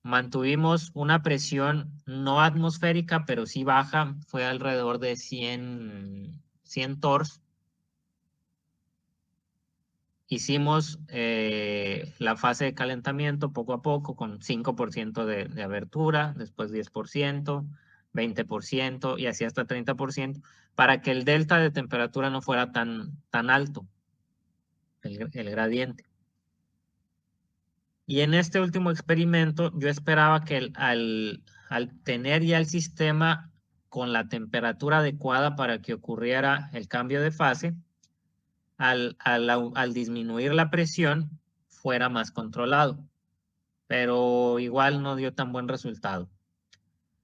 Speaker 1: Mantuvimos una presión no atmosférica, pero sí baja, fue alrededor de 100 torrs. Hicimos la fase de calentamiento poco a poco con 5% de abertura, después 10%, 20% y así hasta 30%, para que el delta de temperatura no fuera tan alto, el gradiente. Y en este último experimento yo esperaba que al tener ya el sistema con la temperatura adecuada para que ocurriera el cambio de fase, al disminuir la presión, fuera más controlado, pero igual no dio tan buen resultado.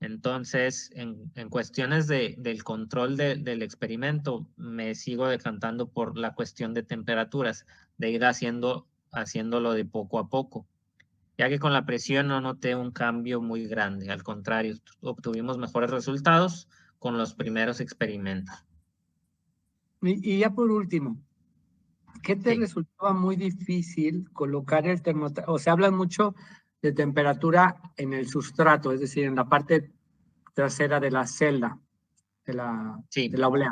Speaker 1: Entonces, en cuestiones del control del experimento, me sigo decantando por la cuestión de temperaturas, de ir haciéndolo de poco a poco, ya que con la presión no noté un cambio muy grande, al contrario, obtuvimos mejores resultados con los primeros experimentos.
Speaker 2: Y ya por último, ¿qué te
Speaker 1: Sí.
Speaker 2: resultaba muy difícil colocar el termostato? O sea, hablan mucho de temperatura en el sustrato, es decir, en la parte trasera de la celda,
Speaker 1: Sí.
Speaker 2: de la oblea.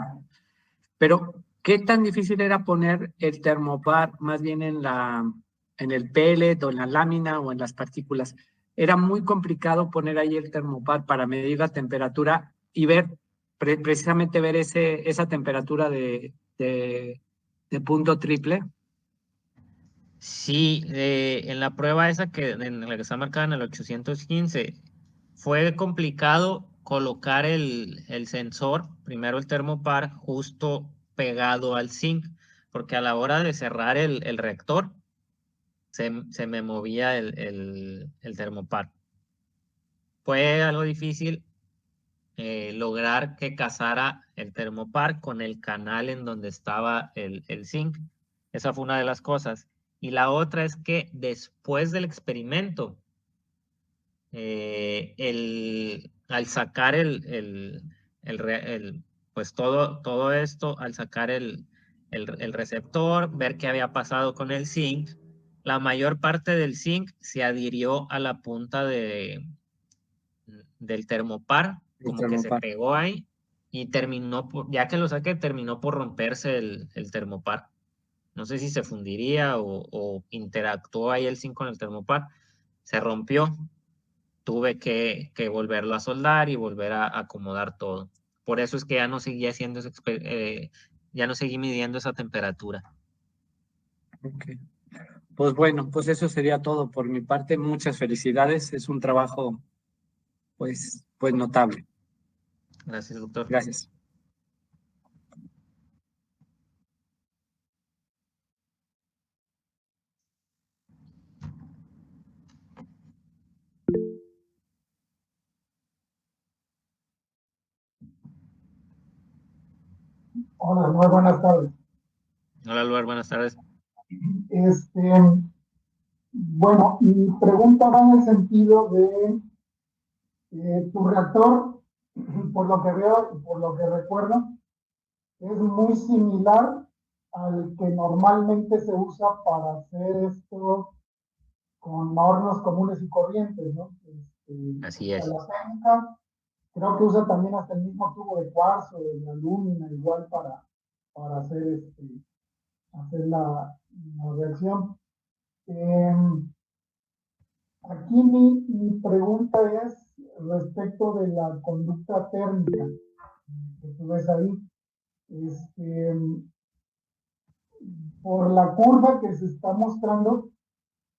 Speaker 2: Pero, ¿qué tan difícil era poner el termopar más bien en el pellet o en la lámina o en las partículas? Era muy complicado poner ahí el termopar para medir la temperatura y precisamente ver esa temperatura de punto triple.
Speaker 1: Sí, en la prueba esa en la que está marcada en el 815, fue complicado colocar el sensor, primero el termopar, justo pegado al zinc, porque a la hora de cerrar el reactor, se me movía el termopar. Fue algo difícil lograr que casara el termopar con el canal en donde estaba el zinc. Esa fue una de las cosas. Y la otra es que después del experimento, al sacar pues todo esto, al sacar el receptor, ver qué había pasado con el zinc, la mayor parte del zinc se adhirió a la punta del termopar,
Speaker 2: El
Speaker 1: como que se
Speaker 2: termopar.
Speaker 1: pegó ahí y ya que lo saqué, terminó por romperse el termopar. No sé si se fundiría o interactuó ahí el zinc con el termopar. Se rompió. Tuve que volverlo a soldar y volver a acomodar todo. Por eso es que ya no seguí ya no seguí midiendo esa temperatura.
Speaker 2: Okay. Pues bueno, pues eso sería todo por mi parte. Muchas felicidades. Es un trabajo, pues notable.
Speaker 1: Gracias, doctor.
Speaker 2: Gracias.
Speaker 3: Hola, muy buenas tardes.
Speaker 1: Hola, Luar, buenas tardes.
Speaker 3: Este, bueno, mi pregunta va en el sentido de tu reactor, por lo que veo y por lo que recuerdo, es muy similar al que normalmente se usa para hacer esto con hornos comunes y corrientes, ¿no?
Speaker 1: Así
Speaker 3: O sea,
Speaker 1: es.
Speaker 3: la técnica creo que usa también hasta el mismo tubo de cuarzo, de alumina, igual para hacer, hacer la reacción. Eh, Aquí mi pregunta es respecto de la conducta térmica que tú ves ahí. Este, por la curva que se está mostrando,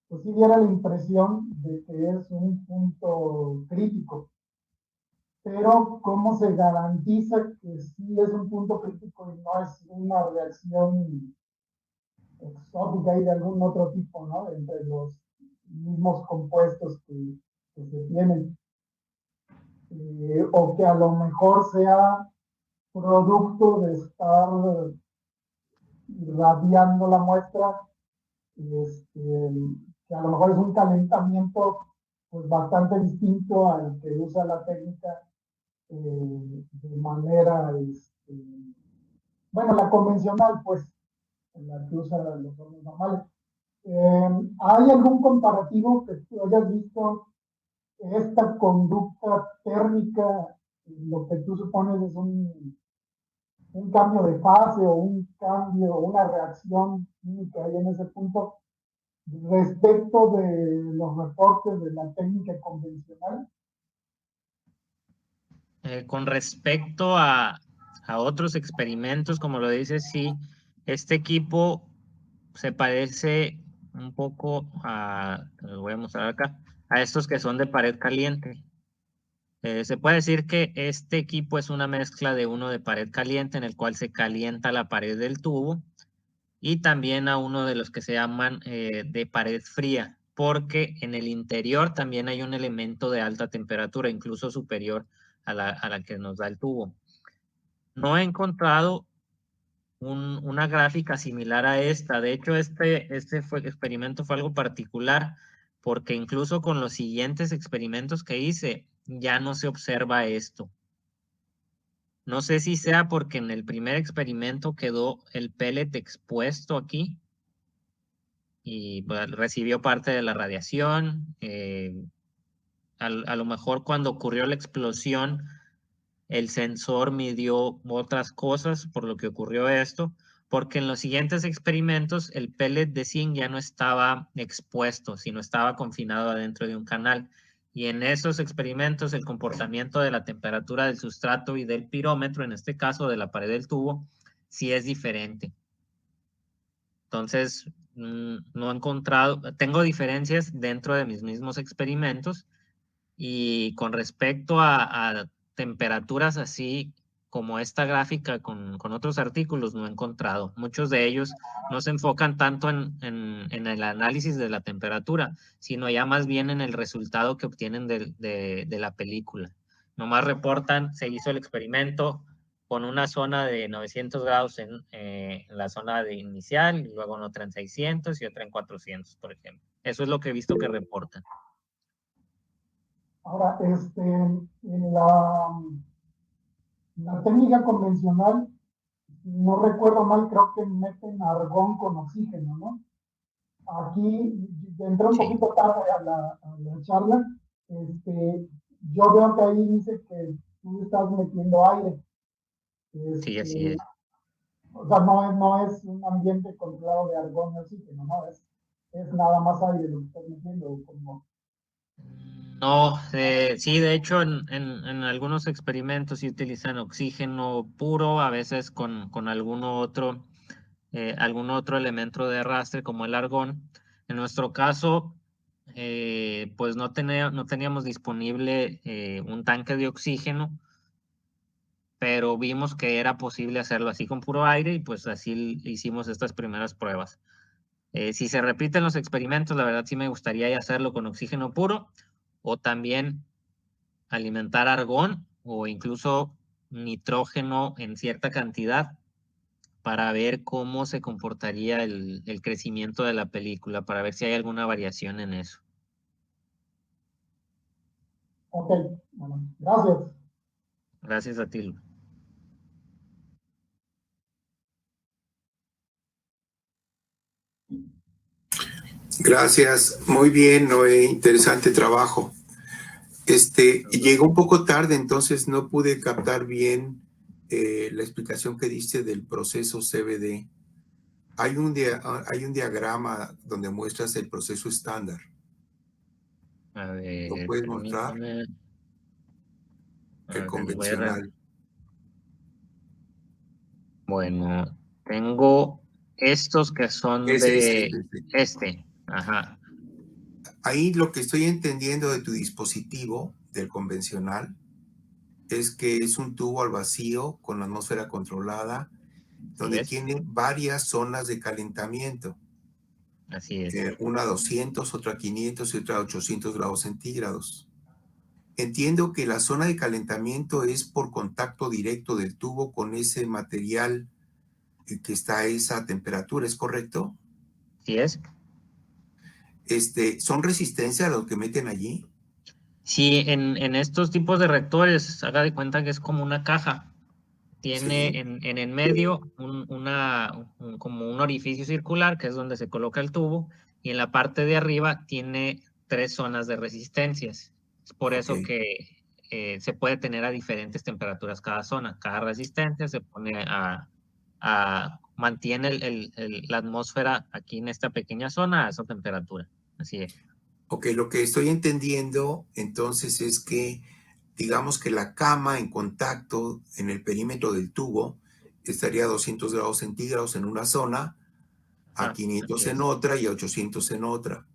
Speaker 3: pues sí diera la impresión de que es un punto crítico. Pero ¿cómo se garantiza que sí es un punto crítico y no es una reacción exótica y de algún otro tipo, ¿no? Entre los mismos compuestos que se tienen. O que a lo mejor sea producto de estar irradiando la muestra, que a lo mejor es un calentamiento pues bastante distinto al que usa la técnica de manera, bueno, la convencional, pues, la que usa los hornos normales. ¿Hay algún comparativo que tú hayas visto esta conducta térmica, lo que tú supones es un cambio de fase o un cambio, una reacción química ahí en ese punto respecto de los reportes de la técnica convencional?
Speaker 1: Con respecto a otros experimentos, como lo dices, sí, este equipo se parece un poco a, lo voy a mostrar acá, a estos que son de pared caliente. Se puede decir que este equipo es una mezcla de uno de pared caliente en el cual se calienta la pared del tubo y también a uno de los que se llaman de pared fría, porque en el interior también hay un elemento de alta temperatura, incluso superior a la que nos da el tubo. No he encontrado una gráfica similar a esta. De hecho, experimento fue algo particular, porque incluso con los siguientes experimentos que hice, ya no se observa esto. No sé si sea porque en el primer experimento quedó el pellet expuesto aquí y pues, recibió parte de la radiación. A lo mejor cuando ocurrió la explosión, el sensor midió otras cosas por lo que ocurrió esto, porque en los siguientes experimentos el pellet de zinc ya no estaba expuesto, sino estaba confinado adentro de un canal. Y en esos experimentos el comportamiento de la temperatura del sustrato y del pirómetro, en este caso de la pared del tubo, sí es diferente. Entonces, no he encontrado, tengo diferencias dentro de mis mismos experimentos y con respecto a temperaturas así como esta gráfica con otros artículos, no he encontrado. Muchos de ellos no se enfocan tanto en el análisis de la temperatura, sino ya más bien en el resultado que obtienen de la película. Nomás reportan, se hizo el experimento con una zona de 900 grados en la zona de inicial, y luego en otra en 600 y otra en 400, por ejemplo. Eso es lo que he visto que reportan.
Speaker 3: Ahora, en la técnica convencional, no recuerdo mal, creo que meten argón con oxígeno, ¿no? Aquí entré un
Speaker 1: Sí,
Speaker 3: poquito tarde a la charla. Yo veo que ahí dice que tú estás metiendo aire.
Speaker 1: sí, así
Speaker 3: Este,
Speaker 1: es.
Speaker 3: o sea, no es un ambiente controlado de argón y oxígeno, ¿no? Es nada más aire lo que estás metiendo. Como...
Speaker 1: No, sí, de hecho en algunos experimentos sí utilizan oxígeno puro, a veces con algún otro elemento de arrastre como el argón. En nuestro caso, pues no teníamos disponible un tanque de oxígeno, pero vimos que era posible hacerlo así con puro aire y pues así hicimos estas primeras pruebas. Si se repiten los experimentos, la verdad sí me gustaría ya hacerlo con oxígeno puro o también alimentar argón o incluso nitrógeno en cierta cantidad para ver cómo se comportaría el crecimiento de la película, para ver si hay alguna variación en eso.
Speaker 3: Ok, bueno, gracias.
Speaker 1: Gracias a ti, Lu.
Speaker 4: Gracias, muy bien, Noé, interesante trabajo. Llegó un poco tarde, entonces no pude captar bien la explicación que diste del proceso CBD. Hay un diagrama donde muestras el proceso estándar.
Speaker 1: A
Speaker 4: ¿Lo
Speaker 1: ver,
Speaker 4: puedes mostrar?
Speaker 1: permítame. A
Speaker 4: El
Speaker 1: ver,
Speaker 4: convencional.
Speaker 1: Bueno, tengo estos que son
Speaker 4: Ese.
Speaker 1: de ajá.
Speaker 4: Ahí lo que estoy entendiendo de tu dispositivo, del convencional, es que es un tubo al vacío con la atmósfera controlada, donde
Speaker 1: es.
Speaker 4: tiene varias zonas de calentamiento.
Speaker 1: Así es.
Speaker 4: Una a 200, otra a 500 y otra a 800 grados centígrados. Entiendo que la zona de calentamiento es por contacto directo del tubo con ese material que está a esa temperatura, ¿es correcto?
Speaker 1: Así es.
Speaker 4: ¿Son resistencia a lo que meten allí?
Speaker 1: Sí, en estos tipos de reactores, haga de cuenta que es como una caja. Tiene
Speaker 4: Sí.
Speaker 1: en el medio como un orificio circular, que es donde se coloca el tubo, y en la parte de arriba tiene 3 zonas de resistencias. Es por
Speaker 4: Ok.
Speaker 1: eso que se puede tener a diferentes temperaturas cada zona. Cada resistencia se pone mantiene la atmósfera aquí en esta pequeña zona a esa temperatura. Así es.
Speaker 4: Ok, lo que estoy entendiendo entonces es que, digamos que la cama en contacto en el perímetro del tubo estaría a 200 grados centígrados en una zona, a 500
Speaker 1: así
Speaker 4: en
Speaker 1: es.
Speaker 4: otra y a 800 en otra.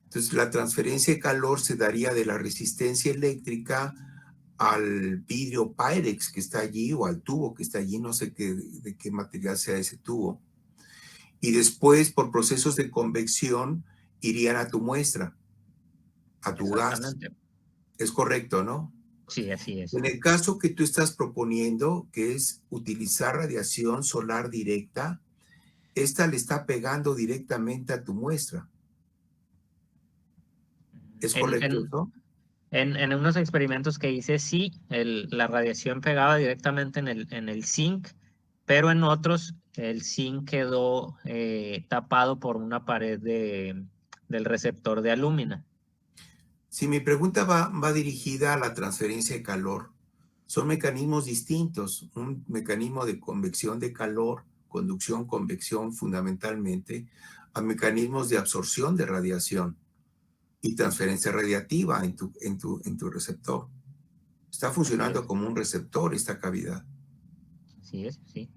Speaker 4: Entonces, la transferencia de calor se daría de la resistencia eléctrica al vidrio Pyrex que está allí o al tubo que está allí, no sé de qué material sea ese tubo. Y después, por procesos de convección, irían a tu muestra, a tu gas.
Speaker 1: Exactamente.
Speaker 4: Es correcto, ¿no?
Speaker 1: Sí, así es.
Speaker 4: En el caso que tú estás proponiendo, que es utilizar radiación solar directa, esta le está pegando directamente a tu muestra. ¿Es correcto eso?
Speaker 1: En unos experimentos que hice, sí, la radiación pegaba directamente en el zinc, pero en otros el zinc quedó tapado por una pared del receptor de alúmina.
Speaker 4: Si mi pregunta va dirigida a la transferencia de calor, son mecanismos distintos. Un mecanismo de convección de calor, conducción, convección fundamentalmente, a mecanismos de absorción de radiación y transferencia radiativa en tu receptor. Está
Speaker 1: Así
Speaker 4: funcionando
Speaker 1: es,
Speaker 4: como un receptor esta cavidad.
Speaker 1: así es, sí.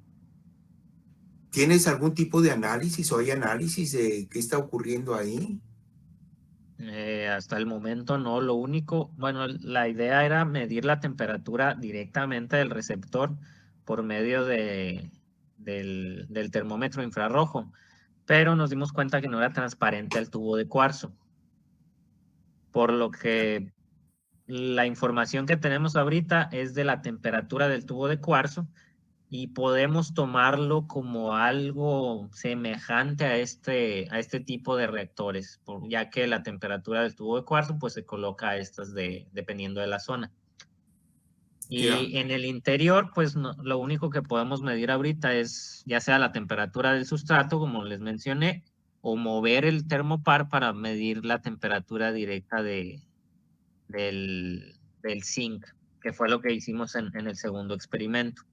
Speaker 4: ¿Tienes algún tipo de análisis o hay análisis de qué está ocurriendo ahí?
Speaker 1: Hasta el momento no, lo único, bueno, la idea era medir la temperatura directamente del receptor por medio del termómetro infrarrojo, pero nos dimos cuenta que no era transparente al tubo de cuarzo, por lo que la información que tenemos ahorita es de la temperatura del tubo de cuarzo y podemos tomarlo como algo semejante a este tipo de reactores, ya que la temperatura del tubo de cuarzo pues se coloca a estas dependiendo de la zona.
Speaker 4: Ya.
Speaker 1: Y en el interior, pues lo único que podemos medir ahorita es ya sea la temperatura del sustrato, como les mencioné, o mover el termopar para medir la temperatura directa del zinc, que fue lo que hicimos en el segundo experimento.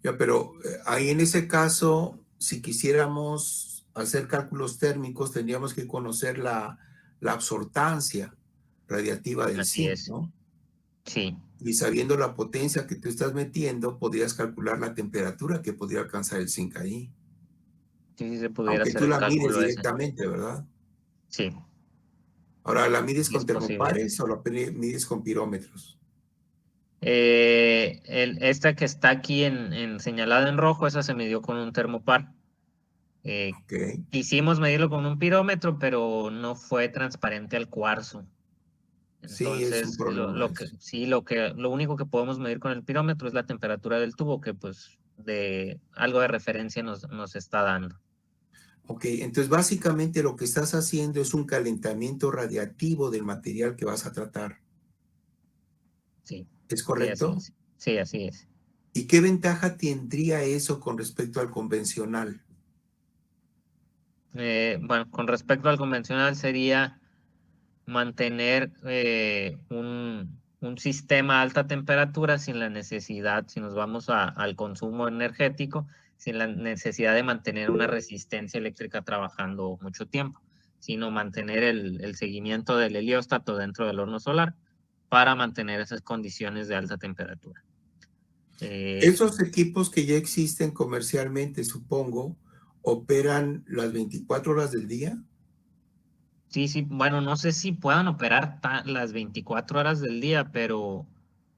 Speaker 4: Ya, pero ahí en ese caso, si quisiéramos hacer cálculos térmicos, tendríamos que conocer la absortancia radiativa del
Speaker 1: Así
Speaker 4: zinc,
Speaker 1: es,
Speaker 4: ¿no?
Speaker 1: sí.
Speaker 4: Y sabiendo la potencia que tú estás metiendo, podrías calcular la temperatura que podría alcanzar el zinc ahí.
Speaker 1: Sí, sí se pudiera
Speaker 4: Aunque
Speaker 1: hacer
Speaker 4: tú
Speaker 1: el
Speaker 4: la mides
Speaker 1: cálculo ese.
Speaker 4: directamente, ¿verdad?
Speaker 1: Sí,
Speaker 4: Ahora, ¿la mides
Speaker 1: sí
Speaker 4: con
Speaker 1: es posible.
Speaker 4: termopares o la mides con pirómetros?
Speaker 1: Esta que está aquí señalada en rojo, esa se midió con un termopar.
Speaker 4: Ok.
Speaker 1: Quisimos medirlo con un pirómetro, pero no fue transparente al cuarzo.
Speaker 4: Sí, es un
Speaker 1: Entonces,
Speaker 4: problema eso.
Speaker 1: lo único que podemos medir con el pirómetro es la temperatura del tubo, que pues algo de referencia nos está dando.
Speaker 4: Ok, entonces básicamente lo que estás haciendo es un calentamiento radiactivo del material que vas a tratar.
Speaker 1: Sí.
Speaker 4: ¿Es
Speaker 1: Sí,
Speaker 4: correcto?
Speaker 1: así es. Sí, así es.
Speaker 4: ¿Y qué ventaja tendría eso con respecto al convencional?
Speaker 1: Bueno, con respecto al convencional sería mantener un sistema a alta temperatura sin la necesidad, si nos vamos al consumo energético, sin la necesidad de mantener una resistencia eléctrica trabajando mucho tiempo, sino mantener el seguimiento del helióstato dentro del horno solar para mantener esas condiciones de alta temperatura.
Speaker 4: Esos equipos que ya existen comercialmente, supongo, operan las 24 horas del día.
Speaker 1: Sí, sí, bueno, no sé si puedan operar las 24 horas del día, pero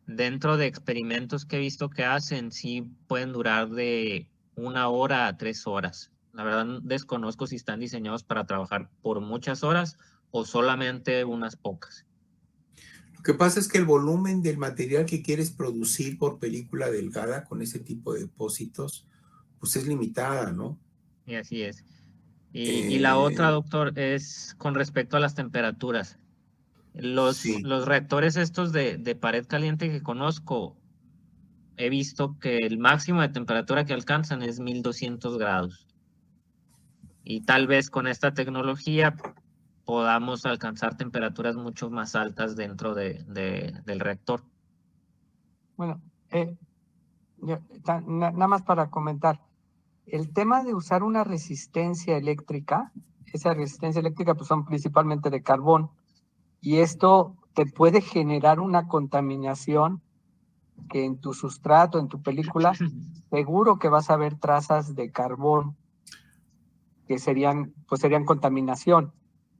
Speaker 1: dentro de experimentos que he visto que hacen, sí pueden durar de 1 hora a 3 horas. La verdad, desconozco si están diseñados para trabajar por muchas horas o solamente unas pocas.
Speaker 4: Lo que pasa es que el volumen del material que quieres producir por película delgada con ese tipo de depósitos, pues es limitada, ¿no?
Speaker 1: Y así es. Y la otra,
Speaker 4: Eh,
Speaker 1: doctor, es con respecto a las temperaturas.
Speaker 4: sí.
Speaker 1: Los reactores estos de pared caliente que conozco, he visto que el máximo de temperatura que alcanzan es 1200 grados. Y tal vez con esta tecnología podamos alcanzar temperaturas mucho más altas dentro del reactor.
Speaker 2: Bueno, nada más para comentar. El tema de usar una resistencia eléctrica, esa resistencia eléctrica pues son principalmente de carbón y esto te puede generar una contaminación que en tu sustrato, en tu película, seguro que vas a ver trazas de carbón que serían contaminación.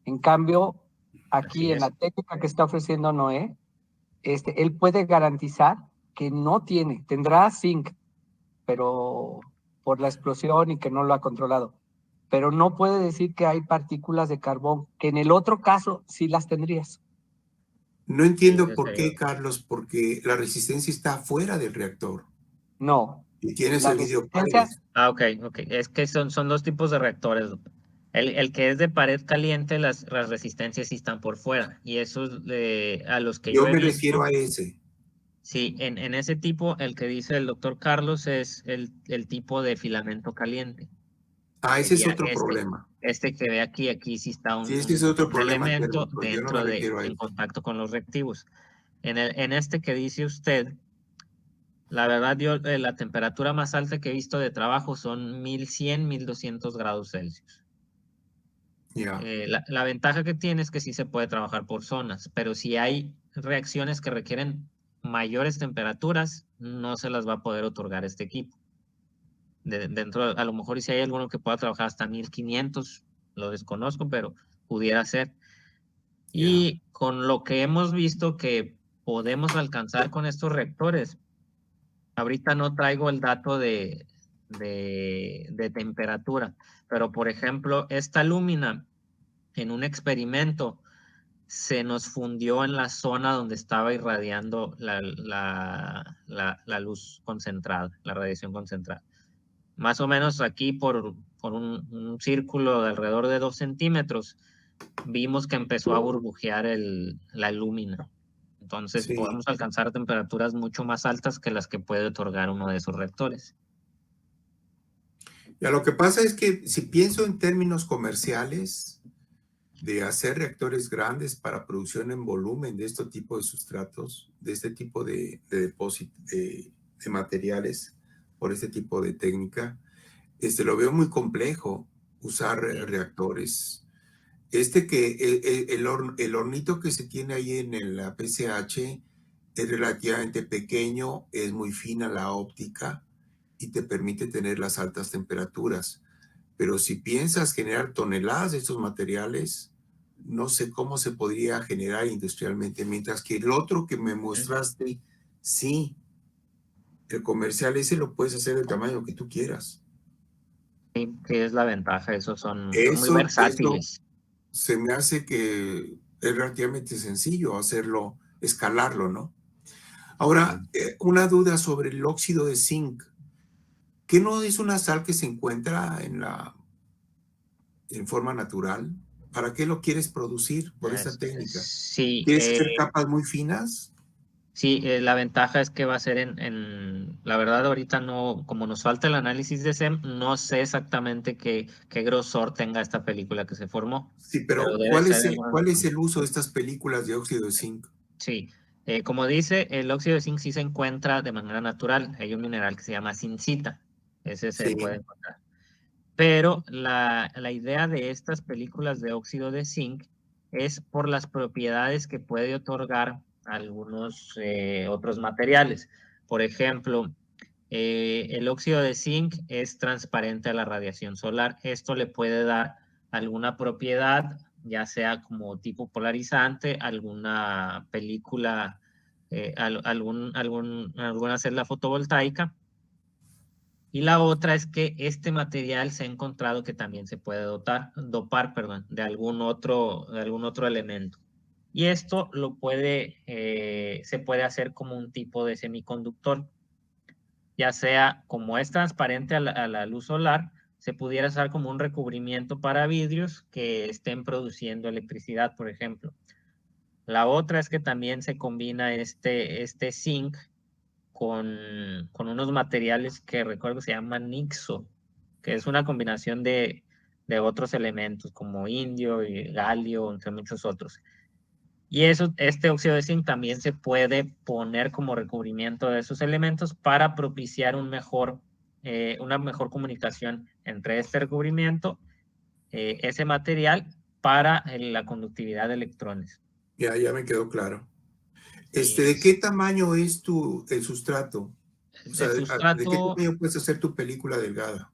Speaker 2: En cambio, aquí
Speaker 1: Así
Speaker 2: en la
Speaker 1: es.
Speaker 2: técnica que está ofreciendo Noé, él puede garantizar que no tendrá zinc, pero por la explosión y que no lo ha controlado. Pero no puede decir que hay partículas de carbón, que en el otro caso sí las tendrías.
Speaker 4: No
Speaker 1: Sí,
Speaker 4: entiendo
Speaker 1: eso
Speaker 4: por
Speaker 1: sería.
Speaker 4: qué, Carlos, porque la resistencia está fuera del reactor
Speaker 2: No,
Speaker 4: y tienes
Speaker 2: la
Speaker 4: el vidrio
Speaker 2: resistencia,
Speaker 4: Pyrex.
Speaker 1: Ok, ok. Es que son dos tipos de reactores. El que es de pared caliente, las resistencias sí están por fuera. Y esos a los que
Speaker 4: Yo
Speaker 1: yo he
Speaker 4: me refiero
Speaker 1: visto,
Speaker 4: a ese.
Speaker 1: sí, en ese tipo, el que dice el doctor Carlos es el tipo de filamento caliente.
Speaker 4: Ah, ese es
Speaker 1: Sería
Speaker 4: otro problema.
Speaker 1: este que ve aquí sí está
Speaker 4: Sí, ese es otro
Speaker 1: un
Speaker 4: problema
Speaker 1: elemento
Speaker 4: térmico. Yo no me refiero a
Speaker 1: en
Speaker 4: eso.
Speaker 1: contacto con los reactivos. En este que dice usted, la verdad, la temperatura más alta que he visto de trabajo son 1100, 1200 grados Celsius.
Speaker 4: Ya.
Speaker 1: La ventaja que tiene es que sí se puede trabajar por zonas, pero si hay reacciones que requieren mayores temperaturas, no se las va a poder otorgar este equipo. Dentro, a lo mejor y si hay alguno que pueda trabajar hasta 1500, lo desconozco, pero pudiera ser.
Speaker 4: Ya.
Speaker 1: Y con lo que hemos visto que podemos alcanzar con estos reactores, ahorita no traigo el dato de temperatura, pero por ejemplo, esta lúmina en un experimento se nos fundió en la zona donde estaba irradiando la luz concentrada, la radiación concentrada. Más o menos aquí por un círculo de alrededor de 2 centímetros, vimos que empezó a burbujear la lúmina. Entonces
Speaker 4: Sí.
Speaker 1: podemos alcanzar temperaturas mucho más altas que las que puede otorgar uno de esos reactores.
Speaker 4: Ya, lo que pasa es que si pienso en términos comerciales de hacer reactores grandes para producción en volumen de este tipo de sustratos, de este tipo de depósito, de materiales, por este tipo de técnica, lo veo muy complejo usar
Speaker 1: Sí.
Speaker 4: reactores. El hornito que se tiene ahí en la PCH es relativamente pequeño, es muy fina la óptica y te permite tener las altas temperaturas. Pero si piensas generar toneladas de estos materiales, no sé cómo se podría generar industrialmente, mientras que el otro que me mostraste, sí, el comercial ese lo puedes hacer del tamaño que tú quieras.
Speaker 1: Sí, sí, es la ventaja, esos son muy
Speaker 4: Eso es lo,
Speaker 1: versátiles.
Speaker 4: se me hace que es relativamente sencillo hacerlo, escalarlo, ¿no?
Speaker 1: Sí.
Speaker 4: Ahora, una duda sobre el óxido de zinc. ¿Qué no es una sal que se encuentra en forma natural? ¿Para qué lo quieres producir por esta técnica?
Speaker 1: Sí,
Speaker 4: ¿Quieres hacer capas muy finas?
Speaker 1: sí, la ventaja es que va a ser la verdad ahorita no, como nos falta el análisis de SEM, no sé exactamente qué grosor tenga esta película que se formó,
Speaker 4: Sí,
Speaker 1: pero
Speaker 4: pero
Speaker 1: debe
Speaker 4: ¿cuál
Speaker 1: ser
Speaker 4: es
Speaker 1: de
Speaker 4: cuál es el uso de estas películas de óxido de zinc?
Speaker 1: Sí, como dice, el óxido de zinc sí se encuentra de manera natural, hay un mineral que se llama zincita, ese se puede
Speaker 4: Sí,
Speaker 1: encontrar. Pero la idea de estas películas de óxido de zinc es por las propiedades que puede otorgar algunos otros materiales. Por ejemplo, el óxido de zinc es transparente a la radiación solar. Esto le puede dar alguna propiedad, ya sea como tipo polarizante, alguna película, alguna celda fotovoltaica. Y la otra es que este material se ha encontrado que también se puede dopar, perdón, de algún otro elemento. Y esto se puede hacer como un tipo de semiconductor, ya sea como es transparente a la luz solar, se pudiera usar como un recubrimiento para vidrios que estén produciendo electricidad, por ejemplo. La otra es que también se combina este zinc con unos materiales que recuerdo que se llaman nixo, que es una combinación de otros elementos como indio y galio, entre muchos otros. Y este óxido de zinc también se puede poner como recubrimiento de esos elementos para propiciar una mejor comunicación entre este recubrimiento, ese material, para la conductividad de electrones.
Speaker 4: ya me quedó claro.
Speaker 1: Sí,
Speaker 4: ¿De qué tamaño es el sustrato? O sea,
Speaker 1: el
Speaker 4: ¿de qué
Speaker 1: sustrato
Speaker 4: tamaño puedes hacer tu película delgada?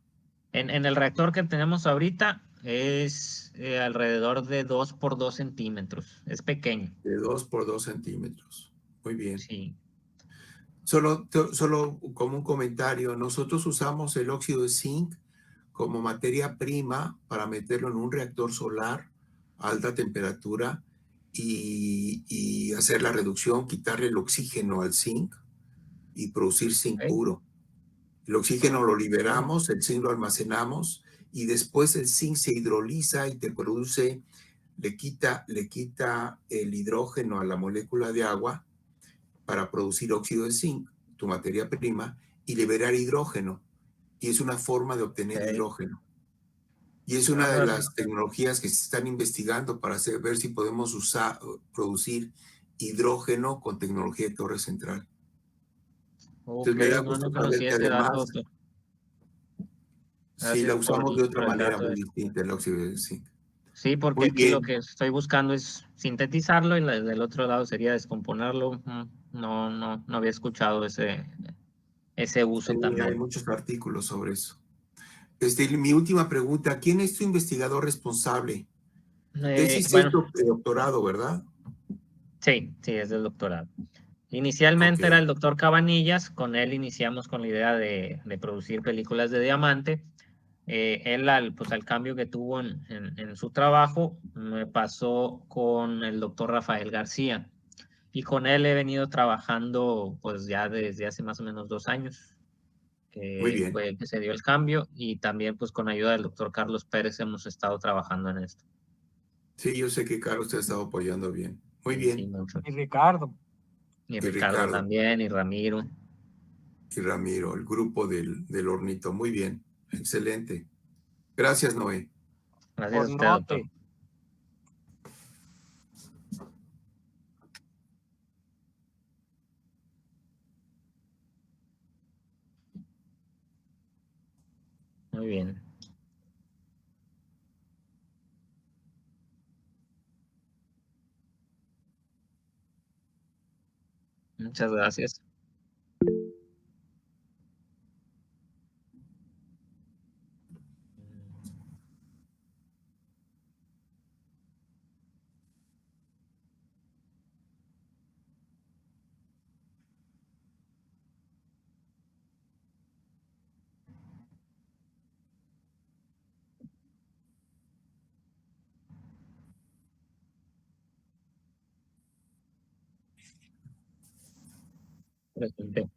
Speaker 1: en el reactor que tenemos ahorita es alrededor de 2 por 2 centímetros. Es pequeño.
Speaker 4: De 2 por 2 centímetros. Muy bien.
Speaker 1: Sí.
Speaker 4: Solo como un comentario, nosotros usamos el óxido de zinc como materia prima para meterlo en un reactor solar a alta temperatura y hacer la reducción, quitarle el oxígeno al zinc y producir zinc
Speaker 1: Ok.
Speaker 4: puro. El oxígeno lo liberamos, el zinc lo almacenamos y después el zinc se hidroliza y te produce, le quita el hidrógeno a la molécula de agua para producir óxido de zinc, tu materia prima, y liberar hidrógeno. Y es una forma de obtener
Speaker 1: Ok.
Speaker 4: hidrógeno. Y es una de
Speaker 1: Órale.
Speaker 4: las tecnologías que se están investigando para ver si podemos producir hidrógeno con tecnología de torre central. Entonces
Speaker 1: Ok,
Speaker 4: me da
Speaker 1: no
Speaker 4: gusto saber
Speaker 1: conocía
Speaker 4: que
Speaker 1: ese dato,
Speaker 4: además,
Speaker 1: doctor.
Speaker 4: sí, la
Speaker 1: Gracias
Speaker 4: usamos de otra
Speaker 1: por el
Speaker 4: manera
Speaker 1: dato.
Speaker 4: muy distinta, el óxido de zinc.
Speaker 1: Sí, porque
Speaker 4: Muy
Speaker 1: aquí lo
Speaker 4: bien.
Speaker 1: que estoy buscando es sintetizarlo y del otro lado sería descomponerlo. No había escuchado ese
Speaker 4: Sí,
Speaker 1: uso
Speaker 4: hay
Speaker 1: también.
Speaker 4: muchos artículos sobre eso. Mi última pregunta, ¿quién es tu investigador responsable? Tu tesis es
Speaker 1: Bueno,
Speaker 4: doctorado, ¿verdad?
Speaker 1: sí, es del doctorado.
Speaker 4: Ok,
Speaker 1: Inicialmente era el doctor Cabanillas, con él iniciamos con la idea de producir películas de diamante. Él, pues, al cambio que tuvo en su trabajo, me pasó con el doctor Rafael García. Y con él he venido trabajando pues ya desde hace más o menos 2 años,
Speaker 4: muy
Speaker 1: que
Speaker 4: bien.
Speaker 1: fue que se dio el cambio, y también pues con ayuda del doctor Carlos Pérez hemos estado trabajando en esto.
Speaker 4: Sí, yo sé que Carlos te ha estado apoyando bien. Muy
Speaker 1: Sí,
Speaker 4: bien.
Speaker 1: mucho.
Speaker 2: Y Ricardo,
Speaker 1: Y
Speaker 4: Y
Speaker 1: Ricardo
Speaker 4: Ricardo
Speaker 1: también, y Ramiro.
Speaker 4: y Ramiro, el grupo del hornito. Muy bien. Excelente. Gracias, Noé.
Speaker 1: Gracias a usted, doctor.
Speaker 2: Hornote.
Speaker 1: Muy bien. Muchas gracias. Presente.